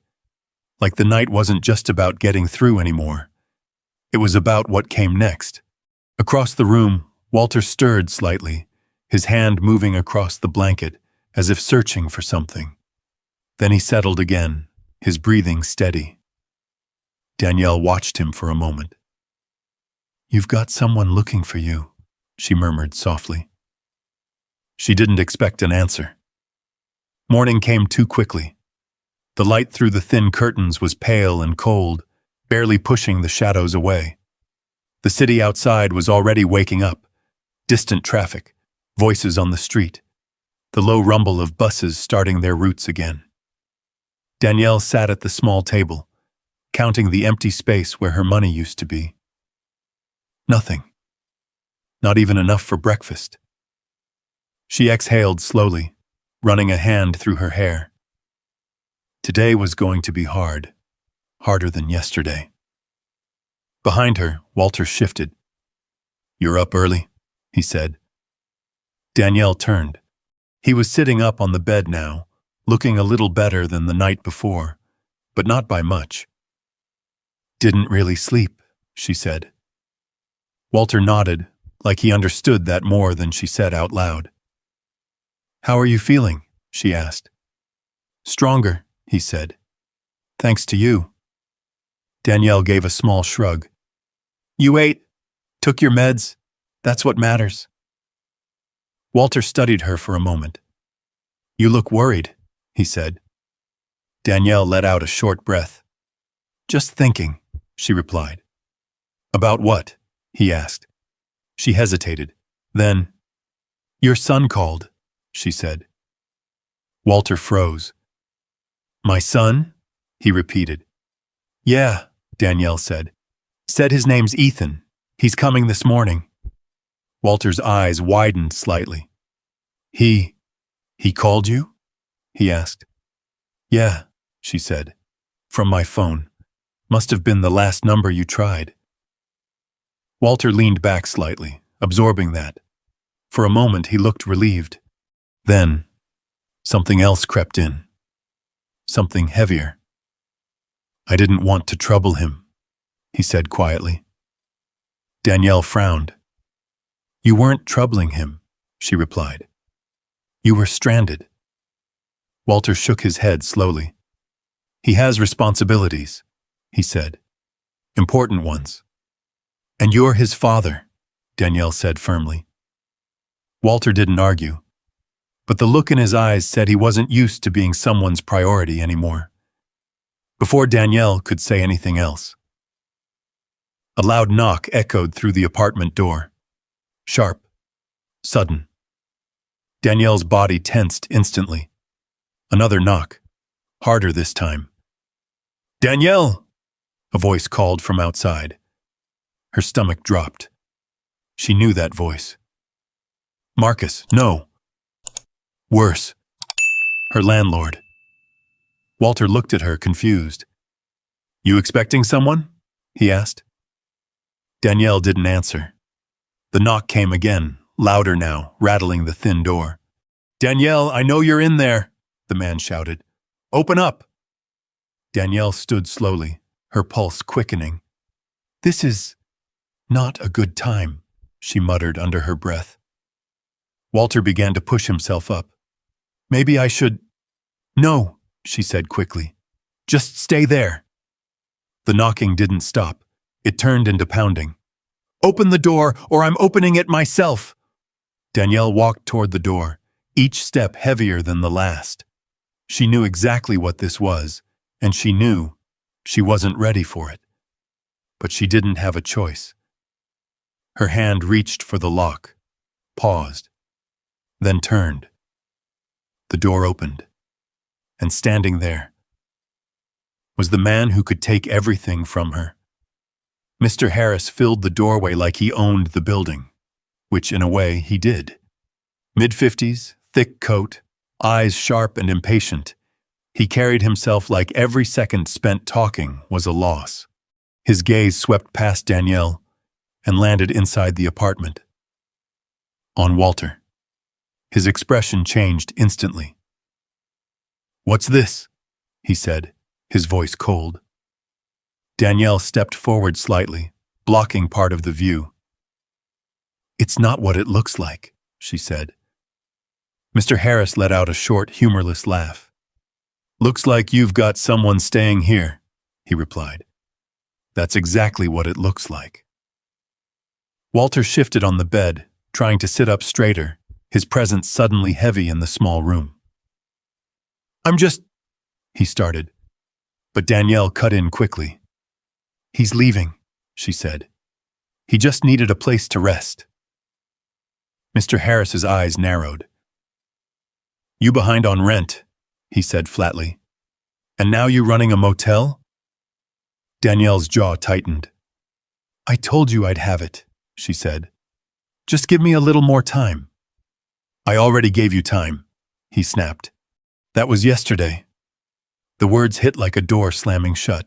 S1: like the night wasn't just about getting through anymore. It was about what came next. Across the room, Walter stirred slightly, his hand moving across the blanket, as if searching for something. Then he settled again, his breathing steady. Danielle watched him for a moment. "You've got someone looking for you," she murmured softly. She didn't expect an answer. Morning came too quickly. The light through the thin curtains was pale and cold, barely pushing the shadows away. The city outside was already waking up. Distant traffic, voices on the street, the low rumble of buses starting their routes again. Danielle sat at the small table, counting the empty space where her money used to be. Nothing. Not even enough for breakfast. She exhaled slowly, running a hand through her hair. Today was going to be hard, harder than yesterday. Behind her, Walter shifted. "You're up early," he said. Danielle turned. He was sitting up on the bed now, looking a little better than the night before, but not by much. "Didn't really sleep," she said. Walter nodded, like he understood that more than she said out loud. "How are you feeling?" she asked. "Stronger," he said. "Thanks to you." Danielle gave a small shrug. "You ate, took your meds. That's what matters." Walter studied her for a moment. "You look worried," he said. Danielle let out a short breath. "Just thinking," she replied. "About what?" he asked. She hesitated. Then, "Your son called," she said. Walter froze. "My son?" he repeated. "Yeah," Danielle said. "Said his name's Ethan. He's coming this morning." Walter's eyes widened slightly. He called you?" he asked. "Yeah," she said. "From my phone. Must have been the last number you tried." Walter leaned back slightly, absorbing that. For a moment he looked relieved. Then, something else crept in. Something heavier. "I didn't want to trouble him," he said quietly. Danielle frowned. "You weren't troubling him," she replied. "You were stranded." Walter shook his head slowly. "He has responsibilities," he said. "Important ones." "And you're his father," Danielle said firmly. Walter didn't argue, but the look in his eyes said he wasn't used to being someone's priority anymore. Before Danielle could say anything else, a loud knock echoed through the apartment door. Sharp. Sudden. Danielle's body tensed instantly. Another knock. Harder this time. "Danielle!" a voice called from outside. Her stomach dropped. She knew that voice. "Marcus, no!" Worse. Her landlord. Walter looked at her, confused. You expecting someone? He asked. Danielle didn't answer. The knock came again, louder now, rattling the thin door. Danielle, I know you're in there, the man shouted. Open up. Danielle stood slowly, her pulse quickening. This is not a good time, she muttered under her breath. Walter began to push himself up. Maybe I should… No, she said quickly. Just stay there. The knocking didn't stop. It turned into pounding. Open the door, or I'm opening it myself. Danielle walked toward the door, each step heavier than the last. She knew exactly what this was, and she knew she wasn't ready for it. But she didn't have a choice. Her hand reached for the lock, paused, then turned. The door opened, and standing there was the man who could take everything from her. Mr. Harris filled the doorway like he owned the building, which in a way he did. Mid-50s, thick coat, eyes sharp and impatient, he carried himself like every second spent talking was a loss. His gaze swept past Danielle and landed inside the apartment. On Walter. His expression changed instantly. What's this? He said, his voice cold. Danielle stepped forward slightly, blocking part of the view. It's not what it looks like, she said. Mr. Harris let out a short, humorless laugh. Looks like you've got someone staying here, he replied. That's exactly what it looks like. Walter shifted on the bed, trying to sit up straighter, his presence suddenly heavy in the small room. He started, but Danielle cut in quickly. He's leaving, she said. He just needed a place to rest. Mr. Harris's eyes narrowed. You behind on rent, he said flatly. And now you running a motel? Danielle's jaw tightened. I told you I'd have it, she said. Just give me a little more time. I already gave you time, he snapped. That was yesterday. The words hit like a door slamming shut.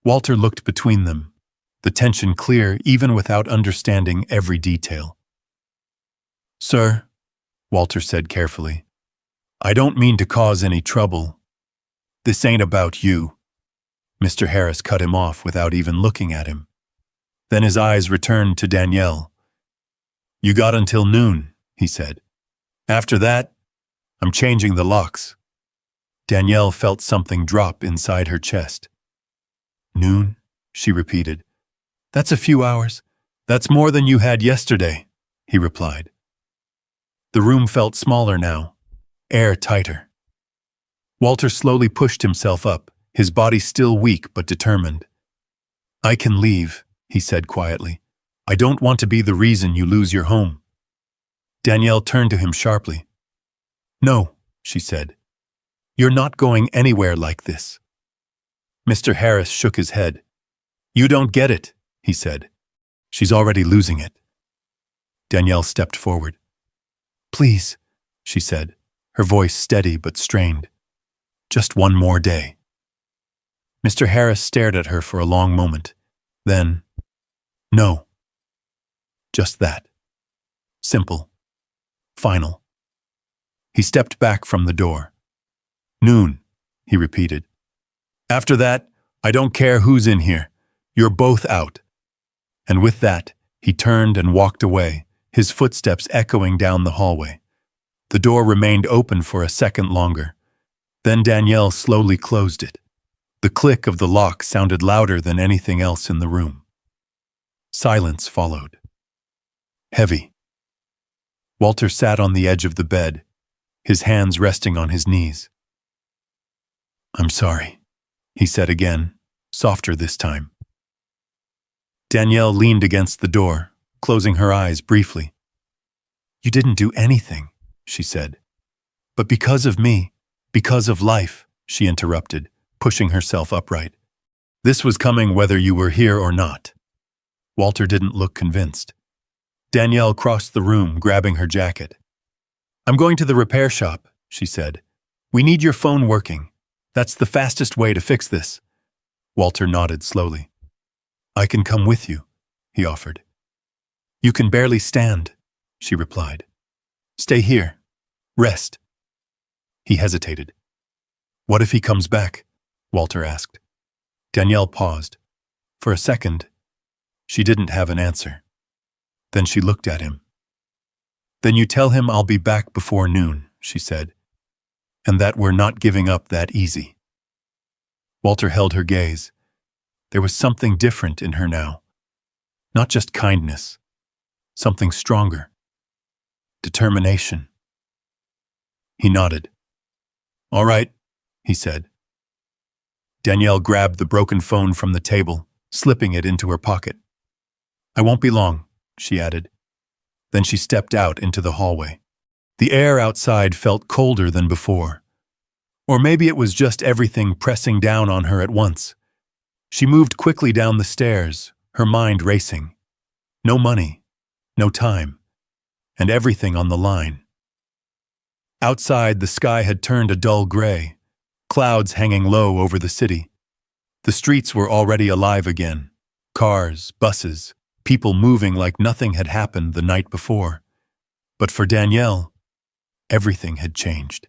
S1: Walter looked between them, the tension clear even without understanding every detail. Sir, Walter said carefully, I don't mean to cause any trouble. This ain't about you. Mr. Harris cut him off without even looking at him. Then his eyes returned to Danielle. You got until noon, he said. After that, I'm changing the locks. Danielle felt something drop inside her chest. Noon, she repeated. That's a few hours. That's more than you had yesterday, he replied. The room felt smaller now, air tighter. Walter slowly pushed himself up, his body still weak but determined. I can leave, he said quietly. I don't want to be the reason you lose your home. Danielle turned to him sharply. No, she said. You're not going anywhere like this. Mr. Harris shook his head. You don't get it, he said. She's already losing it. Danielle stepped forward. Please, she said, her voice steady but strained. Just one more day. Mr. Harris stared at her for a long moment. Then, no. Just that. Simple. Final. He stepped back from the door. Noon, he repeated. After that, I don't care who's in here. You're both out. And with that, he turned and walked away, his footsteps echoing down the hallway. The door remained open for a second longer. Then Danielle slowly closed it. The click of the lock sounded louder than anything else in the room. Silence followed. Heavy. Walter sat on the edge of the bed, his hands resting on his knees. I'm sorry, he said again, softer this time. Danielle leaned against the door, closing her eyes briefly. You didn't do anything, she said. But because of me, because of life, she interrupted, pushing herself upright. This was coming whether you were here or not. Walter didn't look convinced. Danielle crossed the room, grabbing her jacket. I'm going to the repair shop, she said. We need your phone working. That's the fastest way to fix this. Walter nodded slowly. I can come with you, he offered. You can barely stand, she replied. Stay here. Rest. He hesitated. What if he comes back? Walter asked. Danielle paused. For a second, she didn't have an answer. Then she looked at him. Then you tell him I'll be back before noon, she said, and that we're not giving up that easy. Walter held her gaze. There was something different in her now. Not just kindness, something stronger. Determination. He nodded. All right, he said. Danielle grabbed the broken phone from the table, slipping it into her pocket. I won't be long, she added. Then she stepped out into the hallway. The air outside felt colder than before. Or maybe it was just everything pressing down on her at once. She moved quickly down the stairs, her mind racing. No money, no time, and everything on the line. Outside, the sky had turned a dull gray, clouds hanging low over the city. The streets were already alive again. Cars, buses, people moving like nothing had happened the night before. But for Danielle, everything had changed.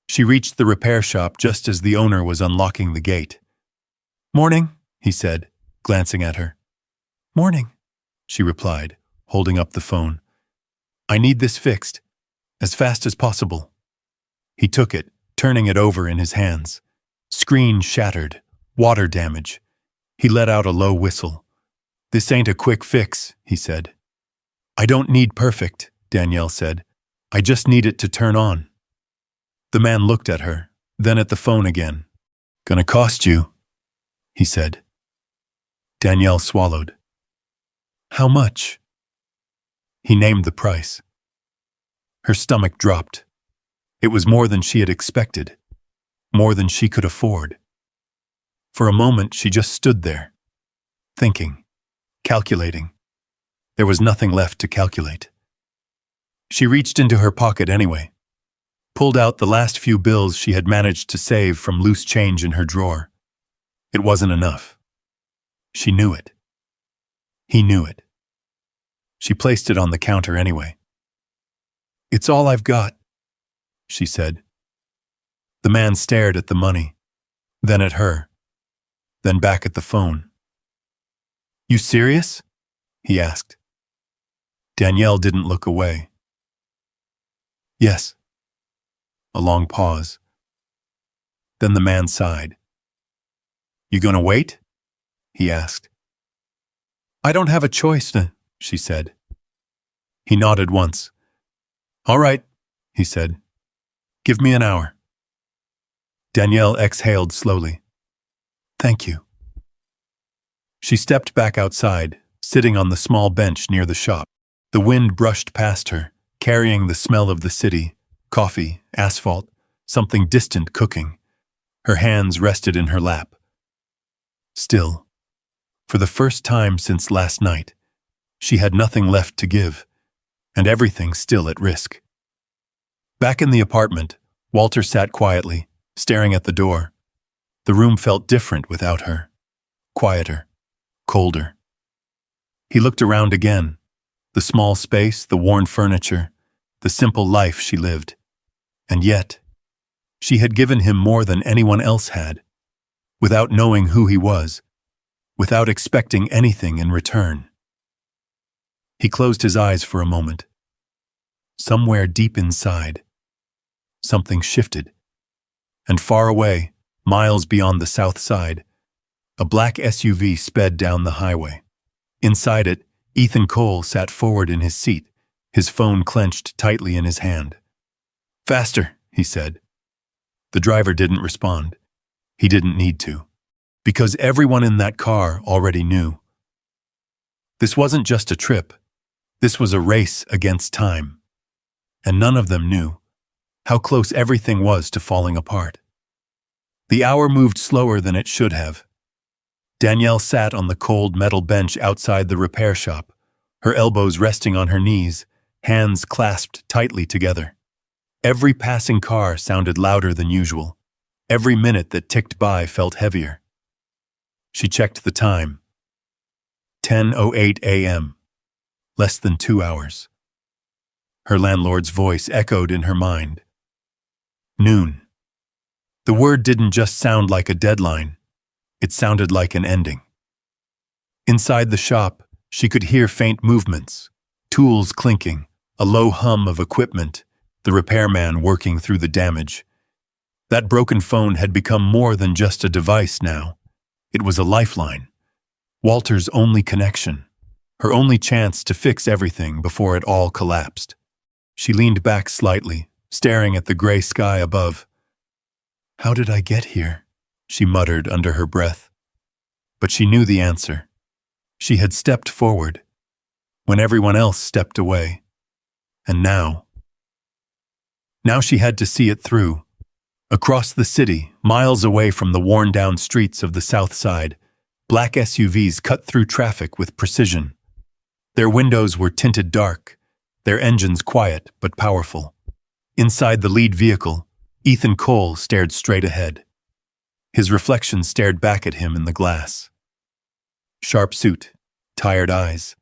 S1: She reached the repair shop just as the owner was unlocking the gate. Morning, he said, glancing at her. Morning, she replied, holding up the phone. I need this fixed, as fast as possible. He took it, turning it over in his hands. Screen shattered, water damage. He let out a low whistle. This ain't a quick fix, he said. I don't need perfect, Danielle said. I just need it to turn on. The man looked at her, then at the phone again. Gonna cost you, he said. Danielle swallowed. How much? He named the price. Her stomach dropped. It was more than she had expected, more than she could afford. For a moment, she just stood there, thinking, calculating. There was nothing left to calculate. She reached into her pocket anyway, pulled out the last few bills she had managed to save from loose change in her drawer. It wasn't enough. She knew it. He knew it. She placed it on the counter anyway. It's all I've got, she said. The man stared at the money, then at her, then back at the phone. You serious? He asked. Danielle didn't look away. Yes. A long pause. Then the man sighed. You gonna wait? He asked. I don't have a choice, she said. He nodded once. All right, he said. Give me an hour. Danielle exhaled slowly. Thank you. She stepped back outside, sitting on the small bench near the shop. The wind brushed past her, carrying the smell of the city, coffee, asphalt, something distant cooking. Her hands rested in her lap. Still, for the first time since last night, she had nothing left to give, and everything still at risk. Back in the apartment, Walter sat quietly, staring at the door. The room felt different without her. Quieter, colder. He looked around again. The small space, the worn furniture, the simple life she lived. And yet, she had given him more than anyone else had, without knowing who he was, without expecting anything in return. He closed his eyes for a moment. Somewhere deep inside, something shifted. And far away, miles beyond the south side, a black SUV sped down the highway. Inside it, Ethan Cole sat forward in his seat, his phone clenched tightly in his hand. Faster, he said. The driver didn't respond. He didn't need to, because everyone in that car already knew. This wasn't just a trip. This was a race against time. And none of them knew how close everything was to falling apart. The hour moved slower than it should have. Danielle sat on the cold metal bench outside the repair shop, her elbows resting on her knees, hands clasped tightly together. Every passing car sounded louder than usual. Every minute that ticked by felt heavier. She checked the time. 10:08 a.m. Less than 2 hours. Her landlord's voice echoed in her mind. Noon. The word didn't just sound like a deadline. It sounded like an ending. Inside the shop, she could hear faint movements, tools clinking, a low hum of equipment, the repairman working through the damage. That broken phone had become more than just a device now. It was a lifeline. Walter's only connection. Her only chance to fix everything before it all collapsed. She leaned back slightly, staring at the gray sky above. "How did I get here?" she muttered under her breath. But she knew the answer. She had stepped forward, when everyone else stepped away. And now she had to see it through. Across the city, miles away from the worn-down streets of the South Side, black SUVs cut through traffic with precision. Their windows were tinted dark, their engines quiet but powerful. Inside the lead vehicle, Ethan Cole stared straight ahead. His reflection stared back at him in the glass. Sharp suit, tired eyes.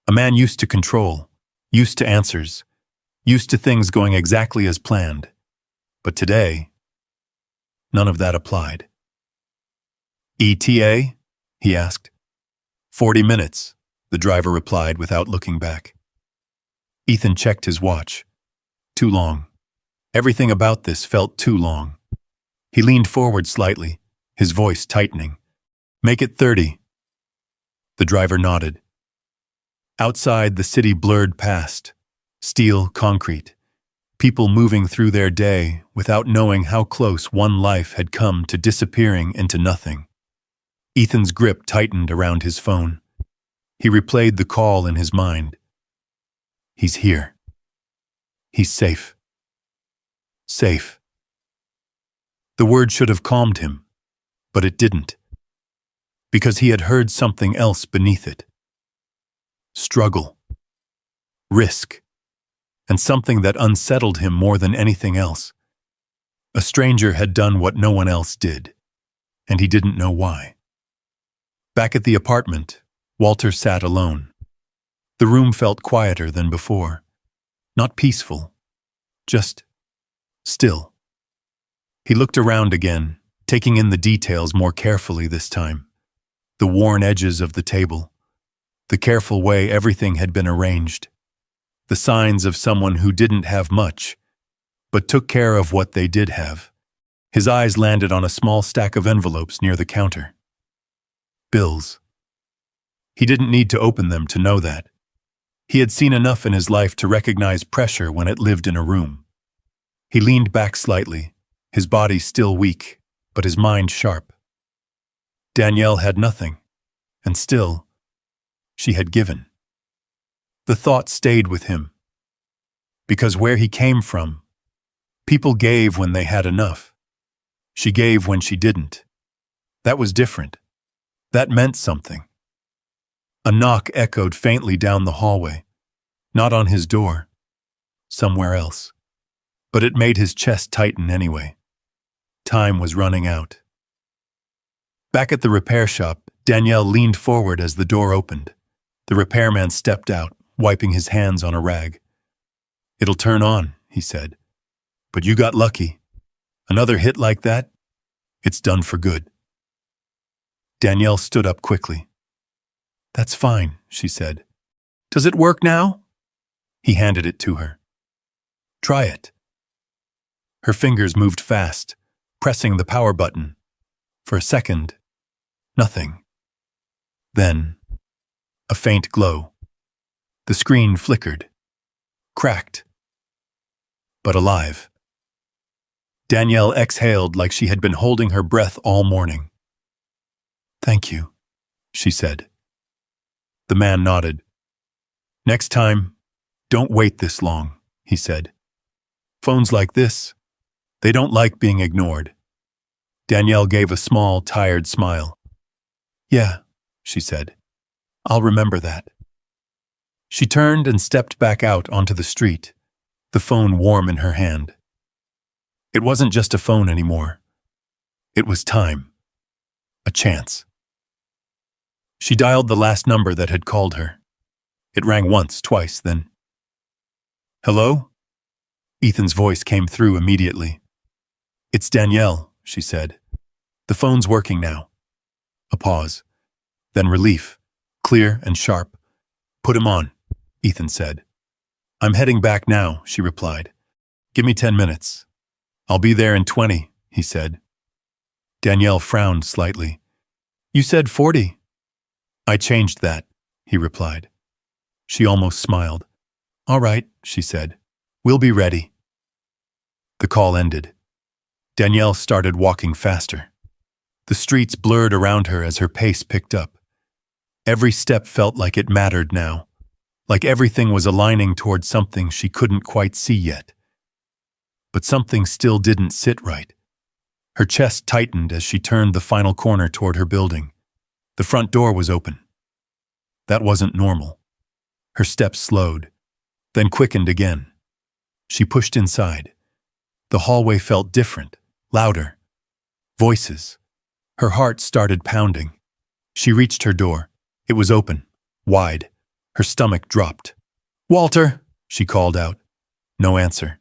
S1: A man used to control, used to answers, used to things going exactly as planned. But today, none of that applied. "ETA?" he asked. 40 minutes, the driver replied without looking back. Ethan checked his watch. Too long. Everything about this felt too long. He leaned forward slightly, his voice tightening. "Make it 30. The driver nodded. Outside, the city blurred past. Steel, concrete. People moving through their day without knowing how close one life had come to disappearing into nothing. Ethan's grip tightened around his phone. He replayed the call in his mind. He's here. He's safe. Safe. The word should have calmed him, but it didn't. Because he had heard something else beneath it. Struggle. Risk. And something that unsettled him more than anything else. A stranger had done what no one else did, and he didn't know why. Back at the apartment, Walter sat alone. The room felt quieter than before. Not peaceful, just still. He looked around again, taking in the details more carefully this time. The worn edges of the table, the careful way everything had been arranged, the signs of someone who didn't have much, but took care of what they did have. His eyes landed on a small stack of envelopes near the counter. Bills. He didn't need to open them to know that. He had seen enough in his life to recognize pressure when it lived in a room. He leaned back slightly, his body still weak, but his mind sharp. Danielle had nothing, and still, she had given. The thought stayed with him. Because where he came from, people gave when they had enough. She gave when she didn't. That was different. That meant something. A knock echoed faintly down the hallway, not on his door, somewhere else. But it made his chest tighten anyway. Time was running out. Back at the repair shop, Danielle leaned forward as the door opened. The repairman stepped out, wiping his hands on a rag. "It'll turn on," he said. "But you got lucky. Another hit like that, it's done for good." Danielle stood up quickly. "That's fine," she said. "Does it work now?" He handed it to her. "Try it." Her fingers moved fast, pressing the power button. For a second, nothing. Then, a faint glow. The screen flickered, cracked, but alive. Danielle exhaled like she had been holding her breath all morning. "Thank you," she said. The man nodded. "Next time, don't wait this long," he said. "Phones like this, they don't like being ignored." Danielle gave a small, tired smile. "Yeah," she said. "I'll remember that." She turned and stepped back out onto the street, the phone warm in her hand. It wasn't just a phone anymore. It was time. A chance. She dialed the last number that had called her. It rang once, twice, then. "Hello?" Ethan's voice came through immediately. "It's Danielle," she said. "The phone's working now." A pause. Then relief, clear and sharp. "Put him on," Ethan said. "I'm heading back now," she replied. "Give me 10 minutes. I'll be there in 20, he said. Danielle frowned slightly. "You said 40. "I changed that," he replied. She almost smiled. "All right," she said. "We'll be ready." The call ended. Danielle started walking faster. The streets blurred around her as her pace picked up. Every step felt like it mattered now, like everything was aligning toward something she couldn't quite see yet. But something still didn't sit right. Her chest tightened as she turned the final corner toward her building. The front door was open. That wasn't normal. Her steps slowed, then quickened again. She pushed inside. The hallway felt different, louder. Voices. Her heart started pounding. She reached her door. It was open, wide. Her stomach dropped. "Walter!" she called out. No answer.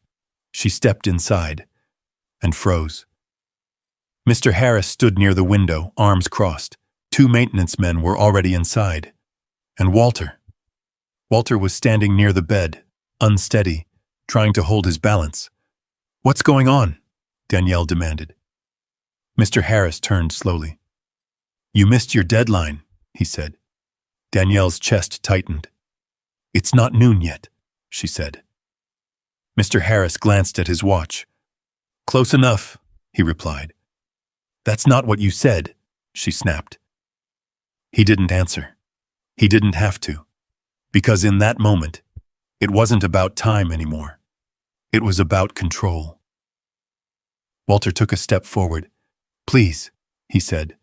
S1: She stepped inside and froze. Mr. Harris stood near the window, arms crossed. 2 maintenance men were already inside. And Walter. Walter was standing near the bed, unsteady, trying to hold his balance. "What's going on?" Danielle demanded. Mr. Harris turned slowly. "You missed your deadline," he said. Danielle's chest tightened. "It's not noon yet," she said. Mr. Harris glanced at his watch. "Close enough," he replied. "That's not what you said," she snapped. He didn't answer. He didn't have to. Because in that moment, it wasn't about time anymore. It was about control. Walter took a step forward. "Please," he said.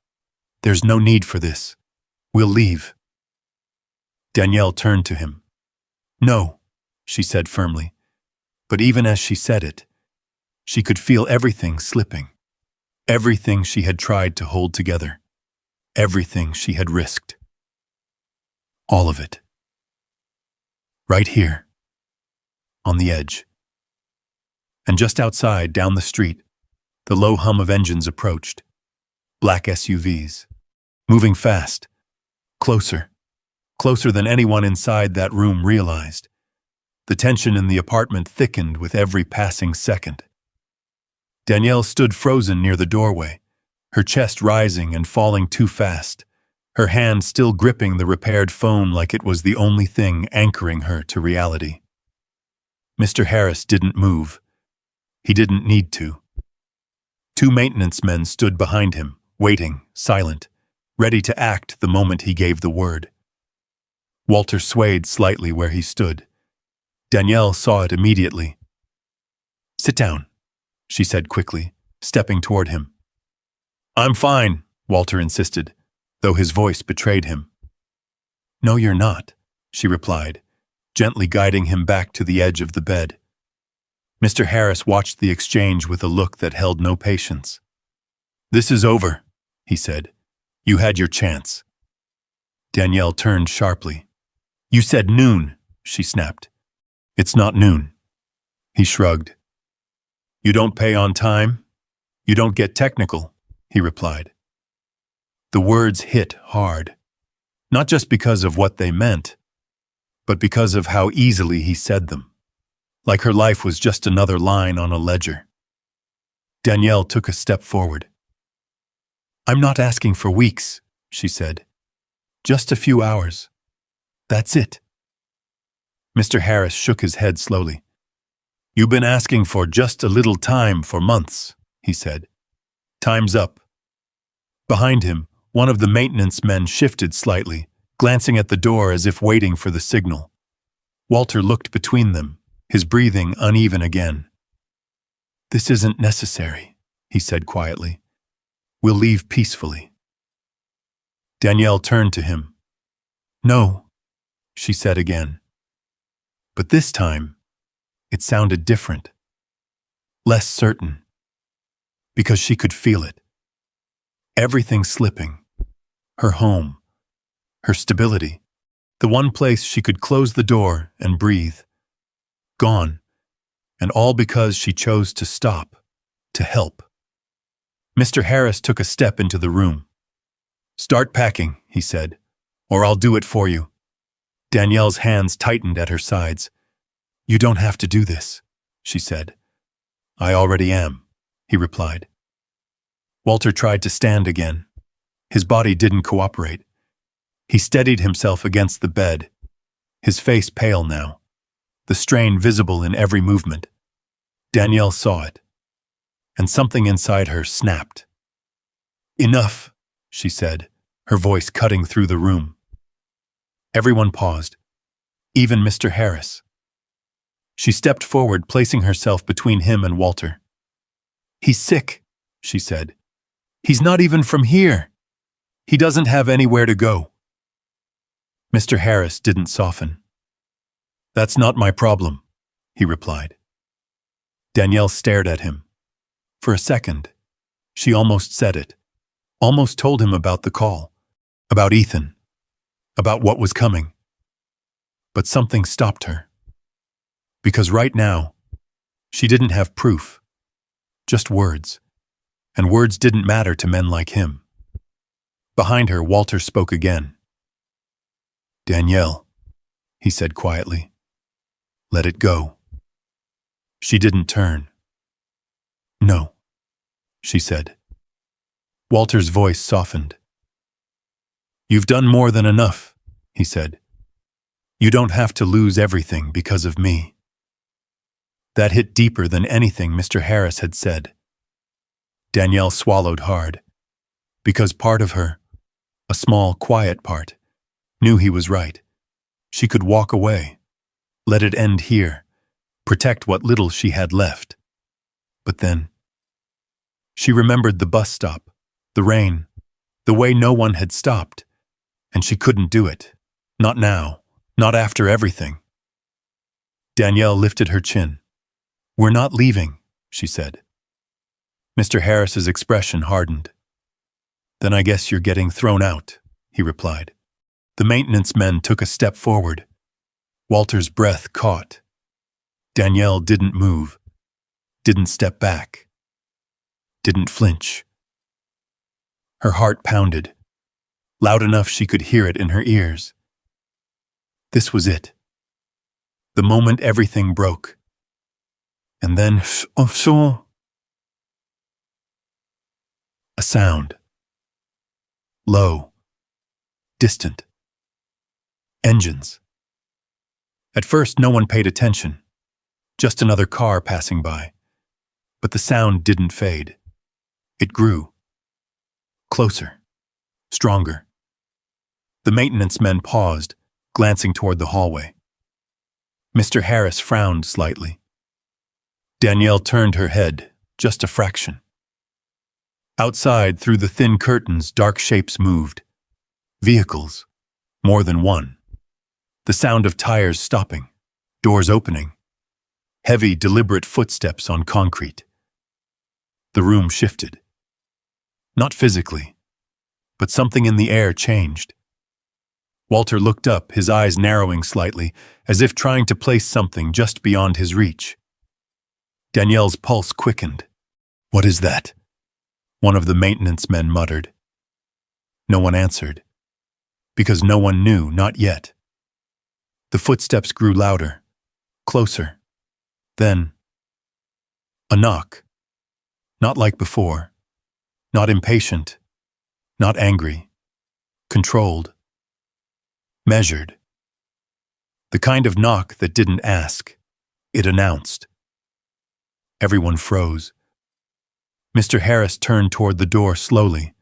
S1: "There's no need for this. We'll leave." Danielle turned to him. "No," she said firmly. But even as she said it, she could feel everything slipping. Everything she had tried to hold together. Everything she had risked. All of it. Right here. On the edge. And just outside, down the street, the low hum of engines approached. Black SUVs. Moving fast. Closer. Closer than anyone inside that room realized. The tension in the apartment thickened with every passing second. Danielle stood frozen near the doorway, her chest rising and falling too fast, her hand still gripping the repaired phone like it was the only thing anchoring her to reality. Mr. Harris didn't move. He didn't need to. 2 maintenance men stood behind him, waiting, silent, ready to act the moment he gave the word. Walter swayed slightly where he stood. Danielle saw it immediately. "Sit down," she said quickly, stepping toward him. "I'm fine," Walter insisted, though his voice betrayed him. "No, you're not," she replied, gently guiding him back to the edge of the bed. Mr. Harris watched the exchange with a look that held no patience. "This is over," he said. "You had your chance." Danielle turned sharply. "You said noon," she snapped. "It's not noon." He shrugged. "You don't pay on time? You don't get technical," he replied. The words hit hard, not just because of what they meant, but because of how easily he said them, like her life was just another line on a ledger. Danielle took a step forward. "I'm not asking for weeks," she said. "Just a few hours. That's it." Mr. Harris shook his head slowly. "You've been asking for just a little time for months," he said. "Time's up." Behind him, one of the maintenance men shifted slightly, glancing at the door as if waiting for the signal. Walter looked between them, his breathing uneven again. "This isn't necessary," he said quietly. "We'll leave peacefully." Danielle turned to him. "No," she said again. But this time, it sounded different, less certain, because she could feel it. Everything slipping. Her home, her stability, the one place she could close the door and breathe. Gone, and all because she chose to stop, to help. Mr. Harris took a step into the room. "Start packing," he said, "or I'll do it for you." Danielle's hands tightened at her sides. "You don't have to do this," she said. "I already am," he replied. Walter tried to stand again. His body didn't cooperate. He steadied himself against the bed, his face pale now, the strain visible in every movement. Danielle saw it, and something inside her snapped. "Enough," she said, her voice cutting through the room. Everyone paused, even Mr. Harris. She stepped forward, placing herself between him and Walter. "He's sick," she said. "He's not even from here. He doesn't have anywhere to go." Mr. Harris didn't soften. "That's not my problem," he replied. Danielle stared at him. For a second, she almost said it, almost told him about the call, about Ethan, about what was coming. But something stopped her. Because right now, she didn't have proof, just words, and words didn't matter to men like him. Behind her, Walter spoke again. "Danielle," he said quietly, "let it go." She didn't turn. "No," she said. Walter's voice softened. "You've done more than enough," he said. "You don't have to lose everything because of me." That hit deeper than anything Mr. Harris had said. Danielle swallowed hard, because part of her, a small, quiet part, knew he was right. She could walk away, let it end here, protect what little she had left. But then, she remembered the bus stop, the rain, the way no one had stopped, and she couldn't do it. Not now, not after everything. Danielle lifted her chin. "We're not leaving," she said. Mr. Harris's expression hardened. "Then I guess you're getting thrown out," he replied. The maintenance men took a step forward. Walter's breath caught. Danielle didn't move, didn't step back, didn't flinch. Her heart pounded, loud enough she could hear it in her ears. This was it. The moment everything broke. And then, a sound. Low. Distant. Engines. At first, no one paid attention. Just another car passing by. But the sound didn't fade. It grew. Closer. Stronger. The maintenance men paused, glancing toward the hallway. Mr. Harris frowned slightly. Danielle turned her head, just a fraction. Outside, through the thin curtains, dark shapes moved. Vehicles. More than one. The sound of tires stopping, doors opening. Heavy, deliberate footsteps on concrete. The room shifted. Not physically, but something in the air changed. Walter looked up, his eyes narrowing slightly, as if trying to place something just beyond his reach. Danielle's pulse quickened. "What is that?" one of the maintenance men muttered. No one answered. Because no one knew, not yet. The footsteps grew louder, closer. Then, a knock. Not like before. Not impatient. Not angry. Controlled. Measured. The kind of knock that didn't ask. It announced. Everyone froze. Mr. Harris turned toward the door slowly.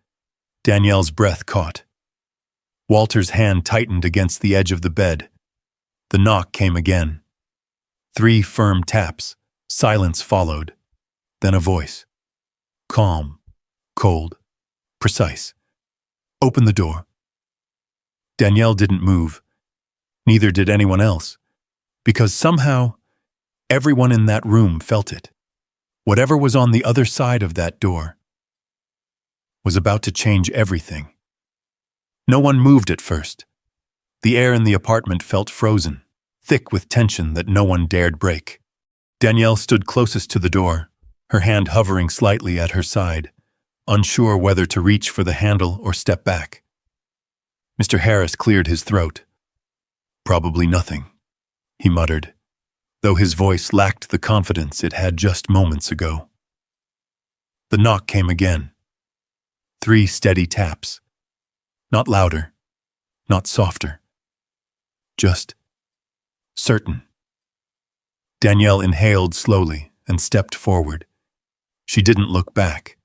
S1: Danielle's breath caught. Walter's hand tightened against the edge of the bed. The knock came again. 3 firm taps. Silence followed. Then a voice. Calm. Cold. Precise. "Open the door." Danielle didn't move. Neither did anyone else. because somehow everyone in that room felt it. Whatever was on the other side of that door was about to change everything. No one moved at first. The air in the apartment felt frozen, thick with tension that no one dared break. Danielle stood closest to the door, her hand hovering slightly at her side, unsure whether to reach for the handle or step back. Mr. Harris cleared his throat. "Probably nothing," he muttered, though his voice lacked the confidence it had just moments ago. The knock came again. 3 steady taps. Not louder, not softer. Just certain. Danielle inhaled slowly and stepped forward. She didn't look back,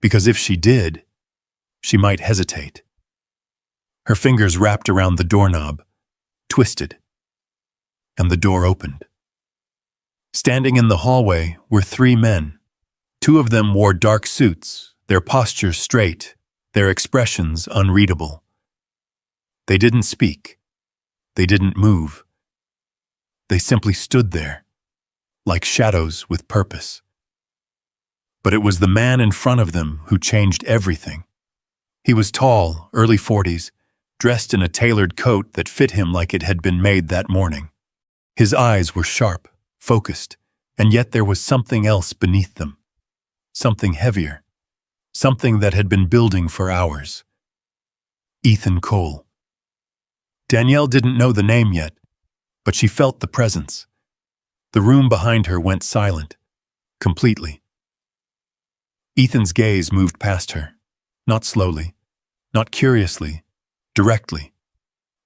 S1: because if she did, she might hesitate. Her fingers wrapped around the doorknob, twisted, and the door opened. Standing in the hallway were 3 men. 2 of them wore dark suits, their postures straight, their expressions unreadable. They didn't speak. They didn't move. They simply stood there, like shadows with purpose. But it was the man in front of them who changed everything. He was tall, early 40s, dressed in a tailored coat that fit him like it had been made that morning. His eyes were sharp, focused, and yet there was something else beneath them. Something heavier. Something that had been building for hours. Ethan Cole. Danielle didn't know the name yet, but she felt the presence. The room behind her went silent, completely. Ethan's gaze moved past her, not slowly, not curiously, directly,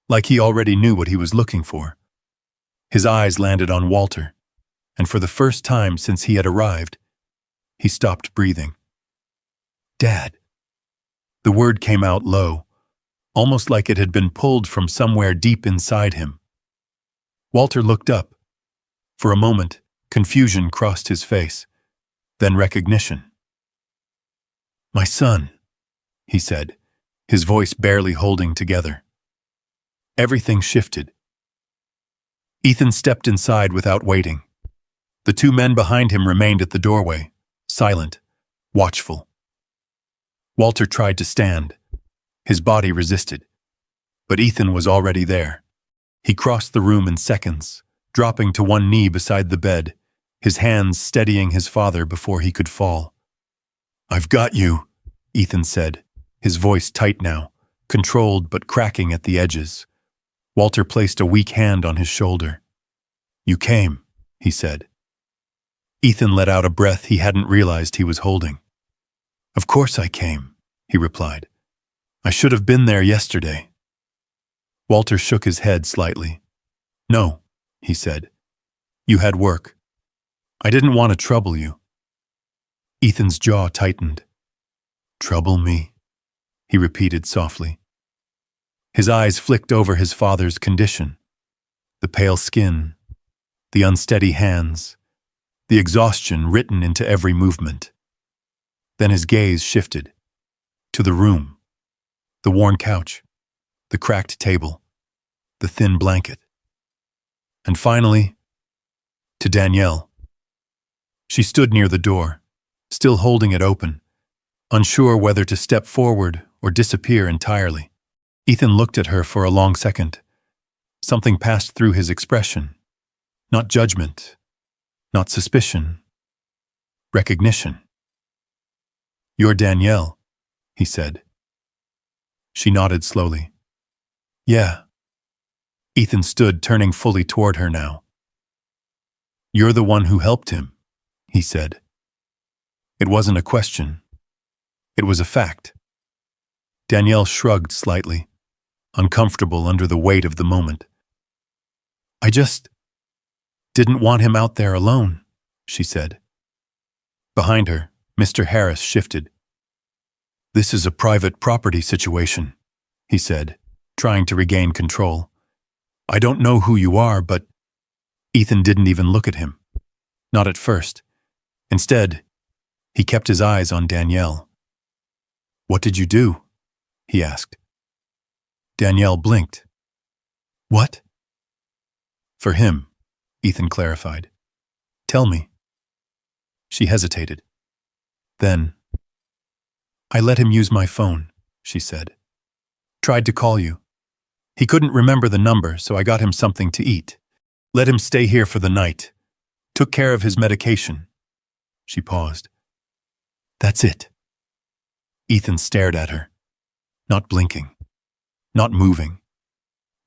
S1: like he already knew what he was looking for. His eyes landed on Walter, and for the first time since he had arrived, he stopped breathing. "Dad." The word came out low, almost like it had been pulled from somewhere deep inside him. Walter looked up. For a moment, confusion crossed his face, then recognition. "My son," he said, his voice barely holding together. Everything shifted. Ethan stepped inside without waiting. The 2 men behind him remained at the doorway, silent, watchful. Walter tried to stand. His body resisted. But Ethan was already there. He crossed the room in seconds, dropping to one knee beside the bed, his hands steadying his father before he could fall. "I've got you," Ethan said, his voice tight now, controlled but cracking at the edges. Walter placed a weak hand on his shoulder. "You came," he said. Ethan let out a breath he hadn't realized he was holding. "Of course I came," he replied. "I should have been there yesterday." Walter shook his head slightly. "No," he said. "You had work. I didn't want to trouble you." Ethan's jaw tightened. "Trouble me?" he repeated softly. His eyes flicked over his father's condition. The pale skin, the unsteady hands, the exhaustion written into every movement. Then his gaze shifted to the room, the worn couch, the cracked table, the thin blanket. And finally, to Danielle. She stood near the door, still holding it open, unsure whether to step forward or disappear entirely. Ethan looked at her for a long second. Something passed through his expression. Not judgment, not suspicion, recognition. "You're Danielle," he said. She nodded slowly. "Yeah." Ethan stood, turning fully toward her now. "You're the one who helped him," he said. It wasn't a question. It was a fact. Danielle shrugged slightly, uncomfortable under the weight of the moment. "I just didn't want him out there alone," she said. Behind her, Mr. Harris shifted. "This is a private property situation," he said, trying to regain control. "I don't know who you are, but—" Ethan didn't even look at him. Not at first. Instead, he kept his eyes on Danielle. "What did you do?" he asked. Danielle blinked. "What?" For him, Ethan clarified. Tell me. She hesitated. Then, I let him use my phone, she said. Tried to call you. He couldn't remember the number, so I got him something to eat. Let him stay here for the night. Took care of his medication. She paused. That's it. Ethan stared at her, not blinking, not moving,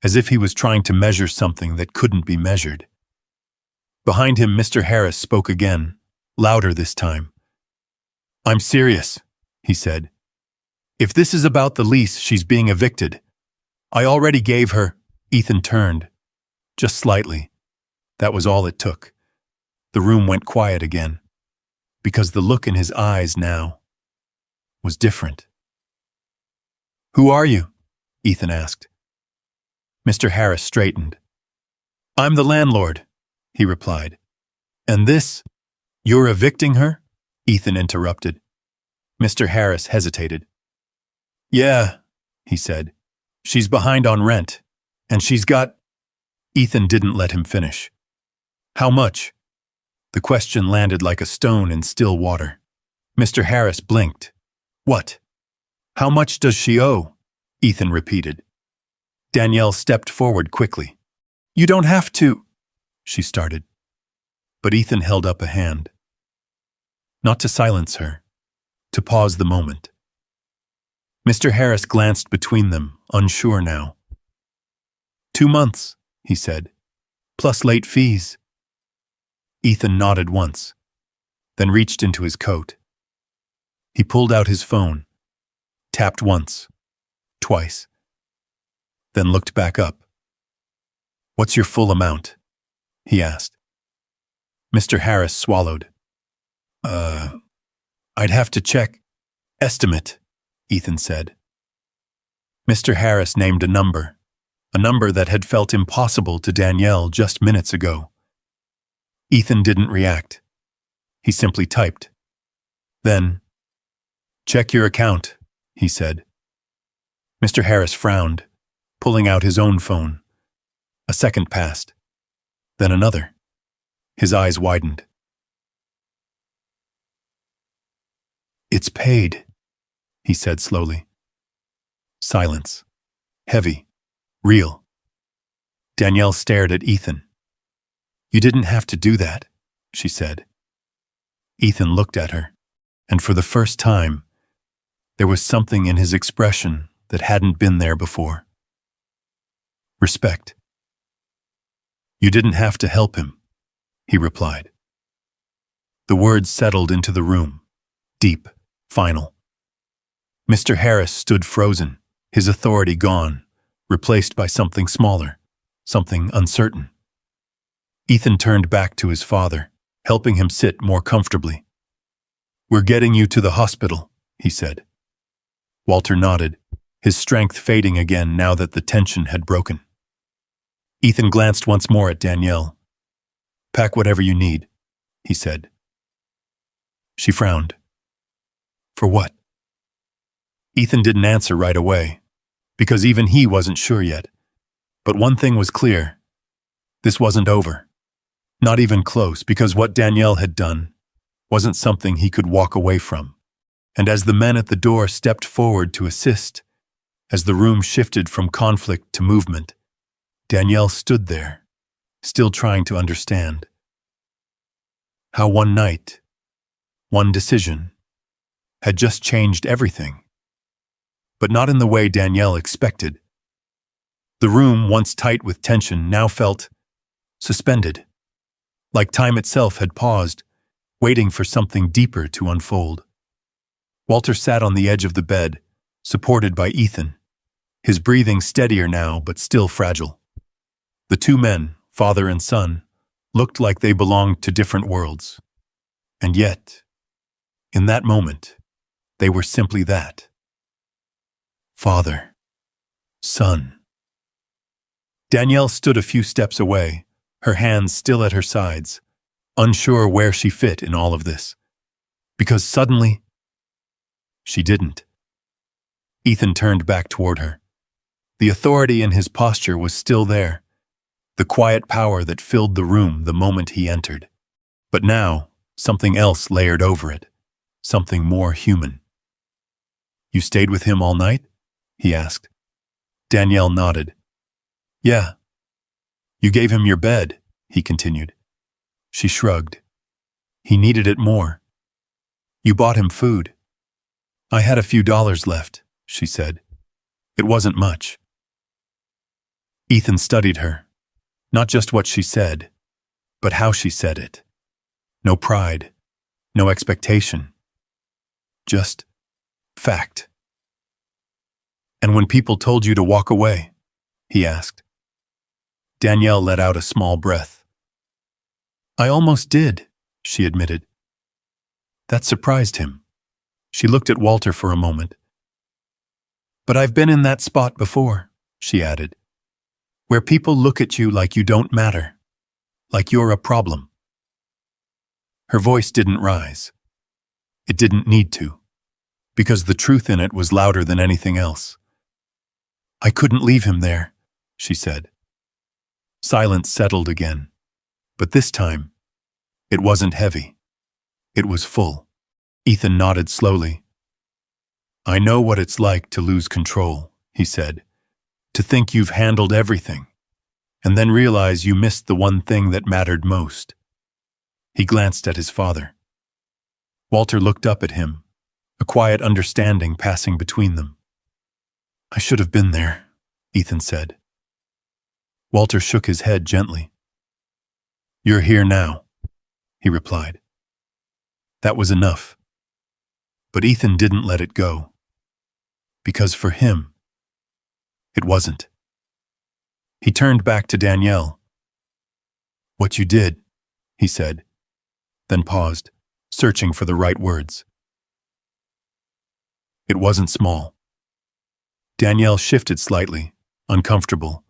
S1: as if he was trying to measure something that couldn't be measured. Behind him, Mr. Harris spoke again, louder this time. I'm serious, he said. If this is about the lease, she's being evicted. I already gave her. Ethan turned, just slightly. That was all it took. The room went quiet again, because the look in his eyes now was different. Who are you? Ethan asked. Mr. Harris straightened. I'm the landlord, he replied. And this? You're evicting her? Ethan interrupted. Mr. Harris hesitated. Yeah, he said. She's behind on rent, and she's got... Ethan didn't let him finish. How much? The question landed like a stone in still water. Mr. Harris blinked. What? How much does she owe? Ethan repeated. Danielle stepped forward quickly. You don't have to, she started. But Ethan held up a hand. Not to silence her, to pause the moment. Mr. Harris glanced between them, unsure now. 2 months, he said, plus late fees. Ethan nodded once, then reached into his coat. He pulled out his phone, tapped once, twice, then looked back up. What's your full amount? He asked. Mr. Harris swallowed. I'd have to check. Estimate, Ethan said. Mr. Harris named a number that had felt impossible to Danielle just minutes ago. Ethan didn't react. He simply typed. Then, check your account, he said. Mr. Harris frowned, pulling out his own phone. A second passed, then another. His eyes widened. It's paid, he said slowly. Silence. Heavy. Real. Danielle stared at Ethan. You didn't have to do that, she said. Ethan looked at her, and for the first time, there was something in his expression that hadn't been there before. Respect. You didn't have to help him, he replied. The words settled into the room, deep, final. Mr. Harris stood frozen, his authority gone, replaced by something smaller, something uncertain. Ethan turned back to his father, helping him sit more comfortably. We're getting you to the hospital, he said. Walter nodded, his strength fading again now that the tension had broken. Ethan glanced once more at Danielle. Pack whatever you need, he said. She frowned. For what? Ethan didn't answer right away, because even he wasn't sure yet. But one thing was clear. This wasn't over. Not even close, because what Danielle had done wasn't something he could walk away from. And as the men at the door stepped forward to assist, as the room shifted from conflict to movement, Danielle stood there, still trying to understand. How one night, one decision, had just changed everything. But not in the way Danielle expected. The room, once tight with tension, now felt suspended, like time itself had paused, waiting for something deeper to unfold. Walter sat on the edge of the bed, supported by Ethan, his breathing steadier now but still fragile. The two men, father and son, looked like they belonged to different worlds. And yet, in that moment, they were simply that. Father, son. Danielle stood a few steps away, her hands still at her sides, unsure where she fit in all of this. Because suddenly, she didn't. Ethan turned back toward her. The authority in his posture was still there, the quiet power that filled the room the moment he entered. But now, something else layered over it, something more human. "You stayed with him all night?" he asked. Danielle nodded. "Yeah." "You gave him your bed," he continued. She shrugged. "He needed it more." "You bought him food." "I had a few dollars left," she said. "It wasn't much." Ethan studied her, not just what she said, but how she said it. No pride, no expectation, just fact. "And when people told you to walk away?" he asked. Danielle let out a small breath. "I almost did," she admitted. That surprised him. She looked at Walter for a moment. "But I've been in that spot before," she added, "where people look at you like you don't matter, like you're a problem." Her voice didn't rise. It didn't need to, because the truth in it was louder than anything else. "I couldn't leave him there," she said. Silence settled again, but this time, it wasn't heavy. It was full. Ethan nodded slowly. "I know what it's like to lose control," he said, "to think you've handled everything, and then realize you missed the one thing that mattered most." He glanced at his father. Walter looked up at him, a quiet understanding passing between them. "I should have been there," Ethan said. Walter shook his head gently. "You're here now," he replied. That was enough. But Ethan didn't let it go. Because for him, it wasn't. He turned back to Danielle. "What you did," he said, then paused, searching for the right words. "It wasn't small." Danielle shifted slightly, uncomfortable.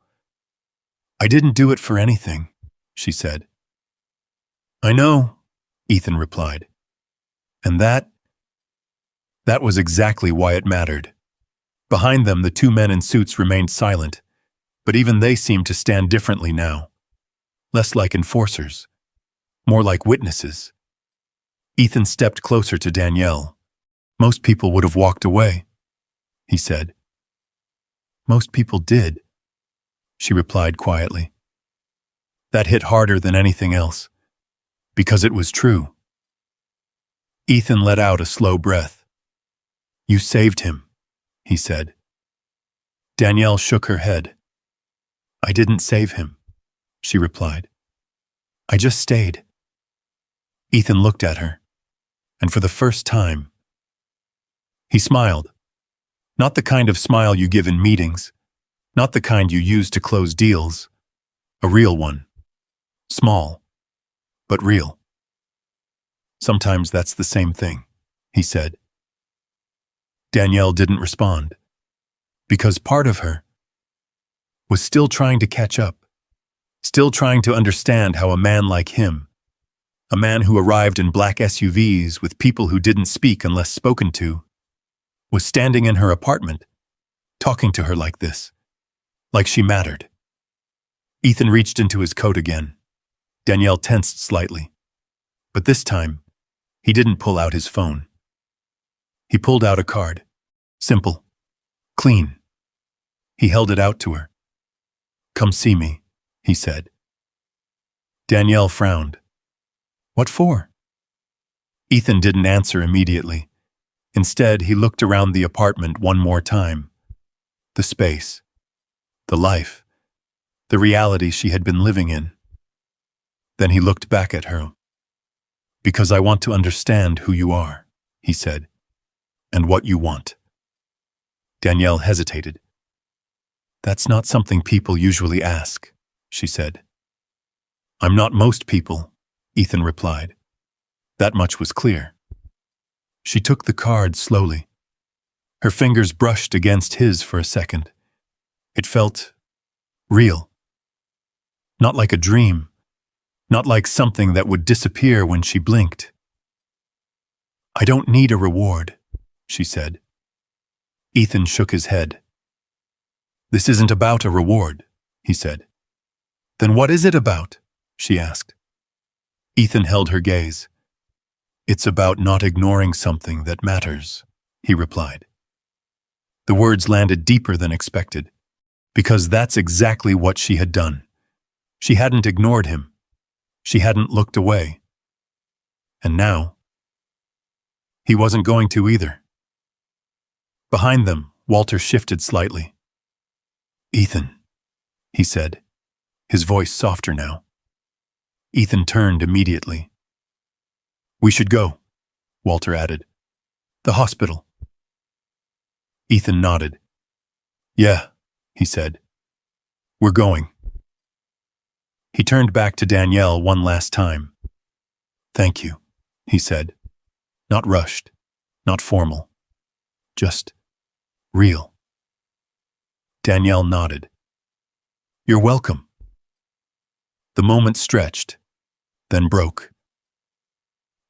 S1: "I didn't do it for anything," she said. "I know," Ethan replied. And that was exactly why it mattered. Behind them, the two men in suits remained silent, but even they seemed to stand differently now. Less like enforcers, more like witnesses. Ethan stepped closer to Danielle. "Most people would have walked away," he said. "Most people did," she replied quietly. That hit harder than anything else, because it was true. Ethan let out a slow breath. "You saved him," he said. Danielle shook her head. "I didn't save him," she replied. "I just stayed." Ethan looked at her, and for the first time, he smiled. Not the kind of smile you give in meetings, not the kind you use to close deals. A real one. Small, but real. "Sometimes that's the same thing," he said. Danielle didn't respond, because part of her was still trying to catch up, still trying to understand how a man like him, a man who arrived in black SUVs with people who didn't speak unless spoken to, was standing in her apartment, talking to her like this, like she mattered. Ethan reached into his coat again. Danielle tensed slightly, but this time, he didn't pull out his phone. He pulled out a card. Simple. Clean. He held it out to her. "Come see me," he said. Danielle frowned. "What for?" Ethan didn't answer immediately. Instead, he looked around the apartment one more time. The space. The life. The reality she had been living in. Then he looked back at her. "Because I want to understand who you are," he said, "and what you want." Danielle hesitated. "That's not something people usually ask," she said. "I'm not most people," Ethan replied. That much was clear. She took the card slowly. Her fingers brushed against his for a second. It felt real. Not like a dream. Not like something that would disappear when she blinked. "I don't need a reward," she said. Ethan shook his head. "This isn't about a reward," he said. Then what is it about? She asked. Ethan held her gaze. It's about not ignoring something that matters, he replied. The words landed deeper than expected, because that's exactly what she had done. She hadn't ignored him. She hadn't looked away. And now, he wasn't going to either. Behind them, Walter shifted slightly. Ethan, he said, his voice softer now. Ethan turned immediately. We should go, Walter added. The hospital. Ethan nodded. Yeah, he said. We're going. He turned back to Danielle one last time. Thank you, he said. Not rushed, not formal. Just real. Danielle nodded. You're welcome. The moment stretched, then broke.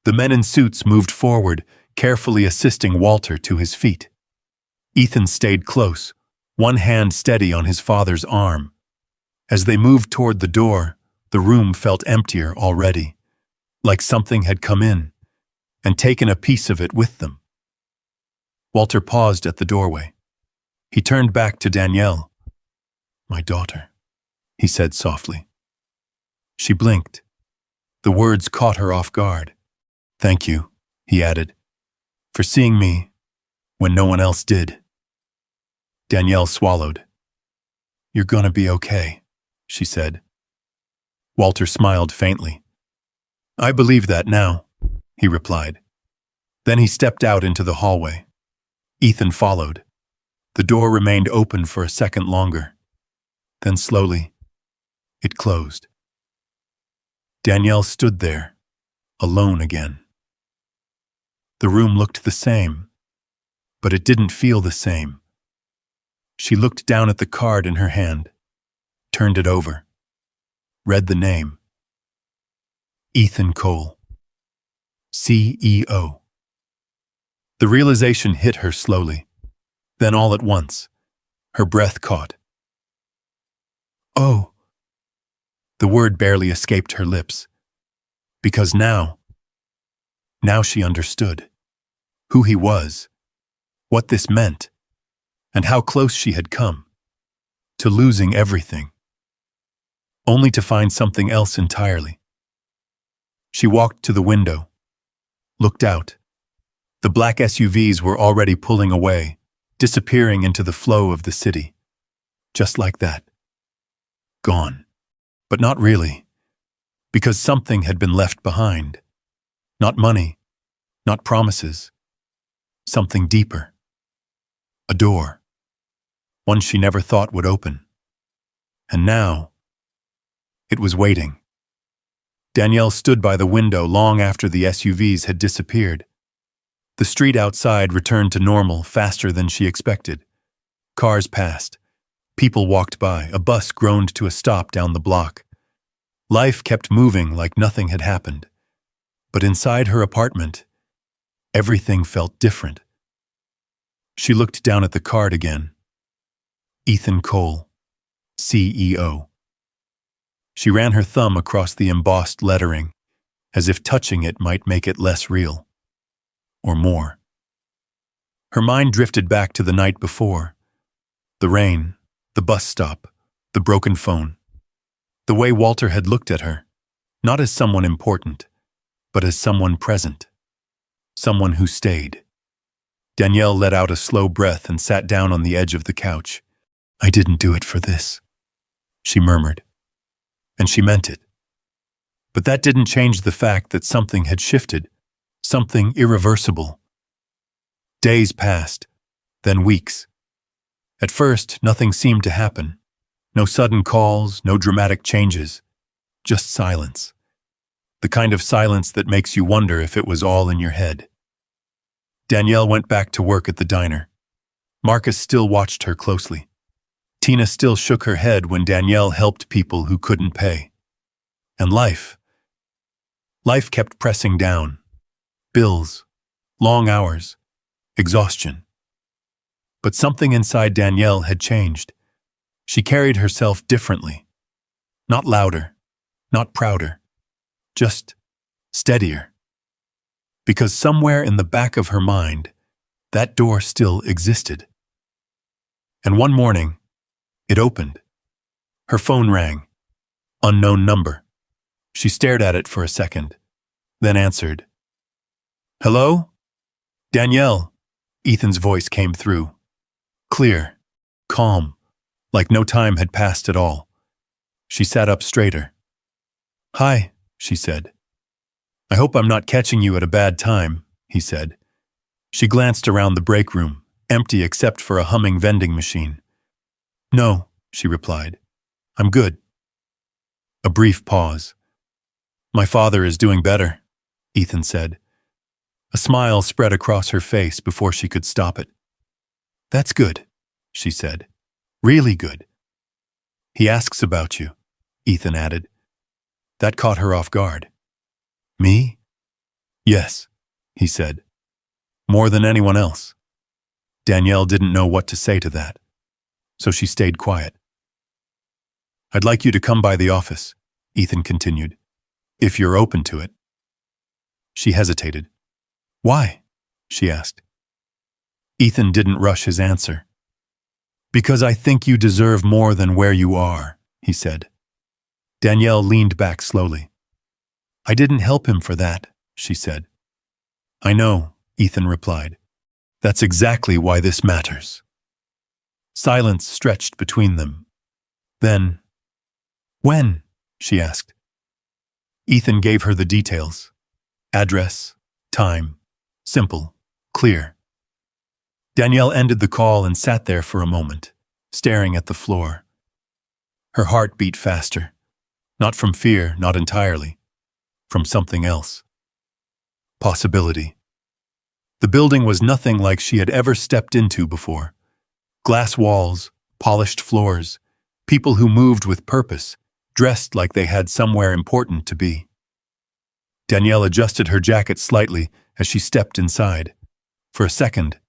S1: The men in suits moved forward, carefully assisting Walter to his feet. Ethan stayed close, one hand steady on his father's arm. As they moved toward the door, the room felt emptier already, like something had come in and taken a piece of it with them. Walter paused at the doorway. He turned back to Danielle. My daughter, he said softly. She blinked. The words caught her off guard. Thank you, he added, for seeing me when no one else did. Danielle swallowed. You're gonna be okay, she said. Walter smiled faintly. I believe that now, he replied. Then he stepped out into the hallway. Ethan followed. The door remained open for a second longer. Then slowly, it closed. Danielle stood there, alone again. The room looked the same, but it didn't feel the same. She looked down at the card in her hand, turned it over, read the name. Ethan Cole, CEO. The realization hit her slowly. Then all at once, her breath caught. Oh. The word barely escaped her lips. Because now she understood who he was, what this meant, and how close she had come to losing everything, only to find something else entirely. She walked to the window, looked out. The black SUVs were already pulling away, disappearing into the flow of the city. Just like that. Gone. But not really, because something had been left behind. Not money, not promises. Something deeper. A door. One she never thought would open. And now, it was waiting. Danielle stood by the window long after the SUVs had disappeared. The street outside returned to normal faster than she expected. Cars passed. People walked by. A bus groaned to a stop down the block. Life kept moving like nothing had happened. But inside her apartment, everything felt different. She looked down at the card again. Ethan Cole, CEO. She ran her thumb across the embossed lettering, as if touching it might make it less real. Or more. Her mind drifted back to the night before. The rain, the bus stop, the broken phone. The way Walter had looked at her, not as someone important, but as someone present. Someone who stayed. Danielle let out a slow breath and sat down on the edge of the couch. I didn't do it for this, she murmured. And she meant it. But that didn't change the fact that something had shifted, something irreversible. Days passed, then weeks. At first, nothing seemed to happen. No sudden calls, no dramatic changes. Just silence. The kind of silence that makes you wonder if it was all in your head. Danielle went back to work at the diner. Marcus still watched her closely. Tina still shook her head when Danielle helped people who couldn't pay. And life kept pressing down. Bills, long hours, exhaustion. But something inside Danielle had changed. She carried herself differently. Not louder, not prouder, just steadier. Because somewhere in the back of her mind, that door still existed. And one morning, it opened. Her phone rang. Unknown number. She stared at it for a second, then answered. "Hello? Danielle." Ethan's voice came through. Clear, calm, like no time had passed at all. She sat up straighter. "Hi," she said. "I hope I'm not catching you at a bad time," he said. She glanced around the break room, empty except for a humming vending machine. "No," she replied. "I'm good." A brief pause. "My father is doing better," Ethan said. A smile spread across her face before she could stop it. "That's good," she said. "Really good." "He asks about you," Ethan added. That caught her off guard. "Me?" "Yes," he said. "More than anyone else." Danielle didn't know what to say to that, so she stayed quiet. "I'd like you to come by the office," Ethan continued, "if you're open to it." She hesitated. "Why?" she asked. Ethan didn't rush his answer. "Because I think you deserve more than where you are," he said. Danielle leaned back slowly. "I didn't help him for that," she said. "I know," Ethan replied. "That's exactly why this matters." Silence stretched between them. Then, "When?" she asked. Ethan gave her the details. Address, time, simple, clear. Danielle ended the call and sat there for a moment, staring at the floor. Her heart beat faster. Not from fear, not entirely. From something else. Possibility. The building was nothing like she had ever stepped into before. Glass walls, polished floors, people who moved with purpose, dressed like they had somewhere important to be. Danielle adjusted her jacket slightly as she stepped inside. For a second,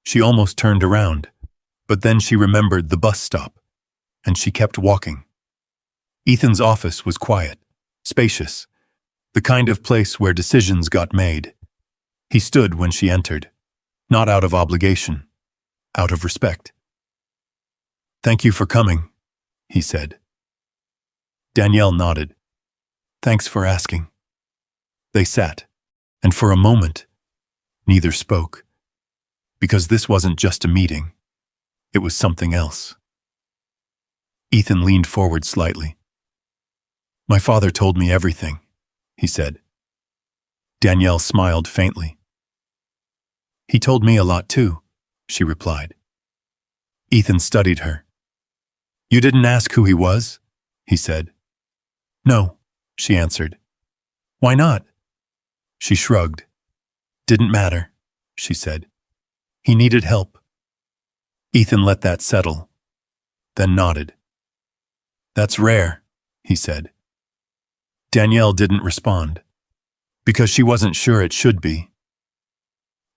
S1: she almost turned around, but then she remembered the bus stop, and she kept walking. Ethan's office was quiet, spacious, the kind of place where decisions got made. He stood when she entered, not out of obligation, out of respect. "Thank you for coming," he said. Danielle nodded. "Thanks for asking." They sat, and for a moment, neither spoke. Because this wasn't just a meeting, it was something else. Ethan leaned forward slightly. "My father told me everything," he said. Danielle smiled faintly. "He told me a lot too," she replied. Ethan studied her. "You didn't ask who he was?" he said. "No," she answered. "Why not?" She shrugged. "Didn't matter," she said. "He needed help." Ethan let that settle, then nodded. "That's rare," he said. Danielle didn't respond, because she wasn't sure it should be.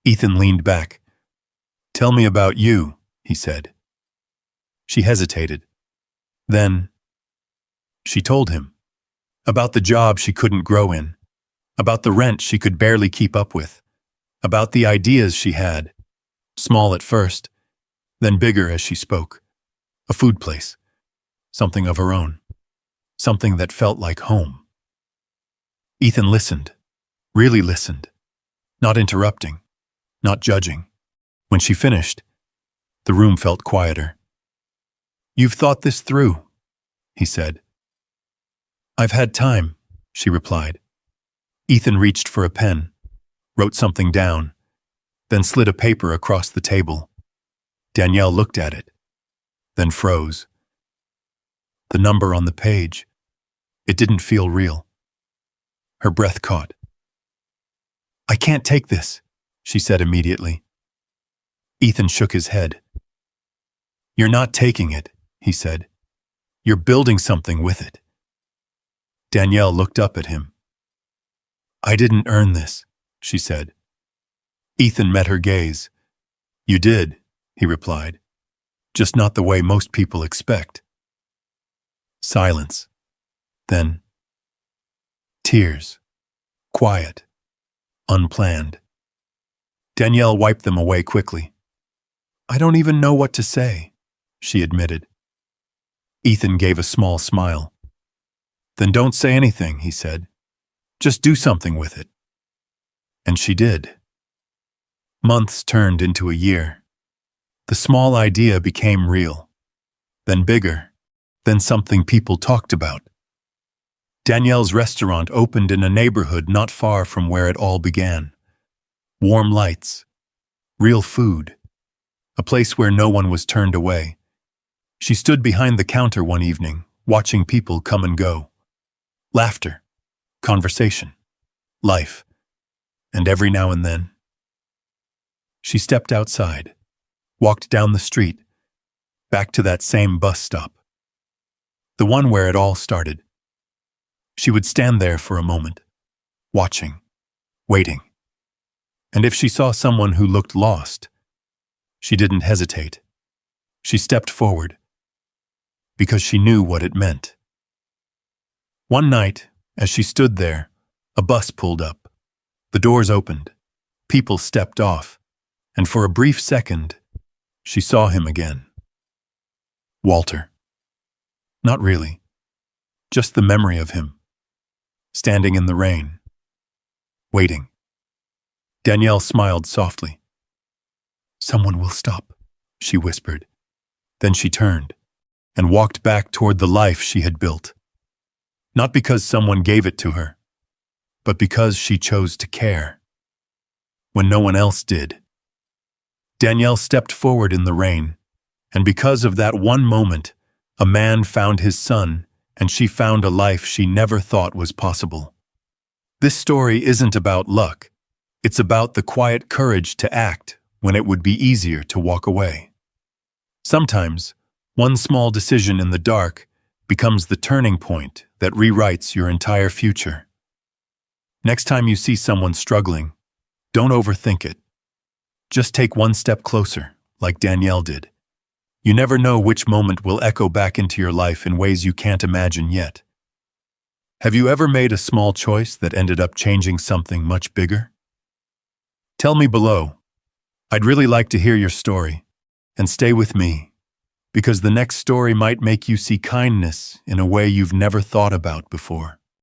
S1: Ethan leaned back. "Tell me about you," he said. She hesitated. Then, she told him. About the job she couldn't grow in. About the rent she could barely keep up with. About the ideas she had. Small at first, then bigger as she spoke. A food place. Something of her own. Something that felt like home. Ethan listened. Really listened. Not interrupting. Not judging. When she finished, the room felt quieter. "You've thought this through," he said. "I've had time," she replied. Ethan reached for a pen, wrote something down, then slid a paper across the table. Danielle looked at it, then froze. The number on the page, it didn't feel real. Her breath caught. "I can't take this," she said immediately. Ethan shook his head. "You're not taking it," he said. "You're building something with it." Danielle looked up at him. "I didn't earn this," she said. Ethan met her gaze. "You did," he replied. "Just not the way most people expect." Silence. Then, tears. Quiet. Unplanned. Danielle wiped them away quickly. "I don't even know what to say," she admitted. Ethan gave a small smile. "Then don't say anything," he said. "Just do something with it." And she did. Months turned into a year. The small idea became real, then bigger, then something people talked about. Danielle's restaurant opened in a neighborhood not far from where it all began. Warm lights, real food, a place where no one was turned away. She stood behind the counter one evening, watching people come and go. Laughter, conversation, life, and every now and then, she stepped outside, walked down the street, back to that same bus stop, the one where it all started. She would stand there for a moment, watching, waiting. And if she saw someone who looked lost, she didn't hesitate. She stepped forward, because she knew what it meant. One night, as she stood there, a bus pulled up. The doors opened, people stepped off, and for a brief second, she saw him again. Walter. Not really, just the memory of him, standing in the rain, waiting. Danielle smiled softly. "Someone will stop," she whispered. Then she turned and walked back toward the life she had built. Not because someone gave it to her, but because she chose to care. When no one else did. Danielle stepped forward in the rain, and because of that one moment, a man found his son, and she found a life she never thought was possible. This story isn't about luck. It's about the quiet courage to act when it would be easier to walk away. Sometimes, one small decision in the dark becomes the turning point that rewrites your entire future. Next time you see someone struggling, don't overthink it. Just take one step closer, like Danielle did. You never know which moment will echo back into your life in ways you can't imagine yet. Have you ever made a small choice that ended up changing something much bigger? Tell me below. I'd really like to hear your story. And stay with me, because the next story might make you see kindness in a way you've never thought about before.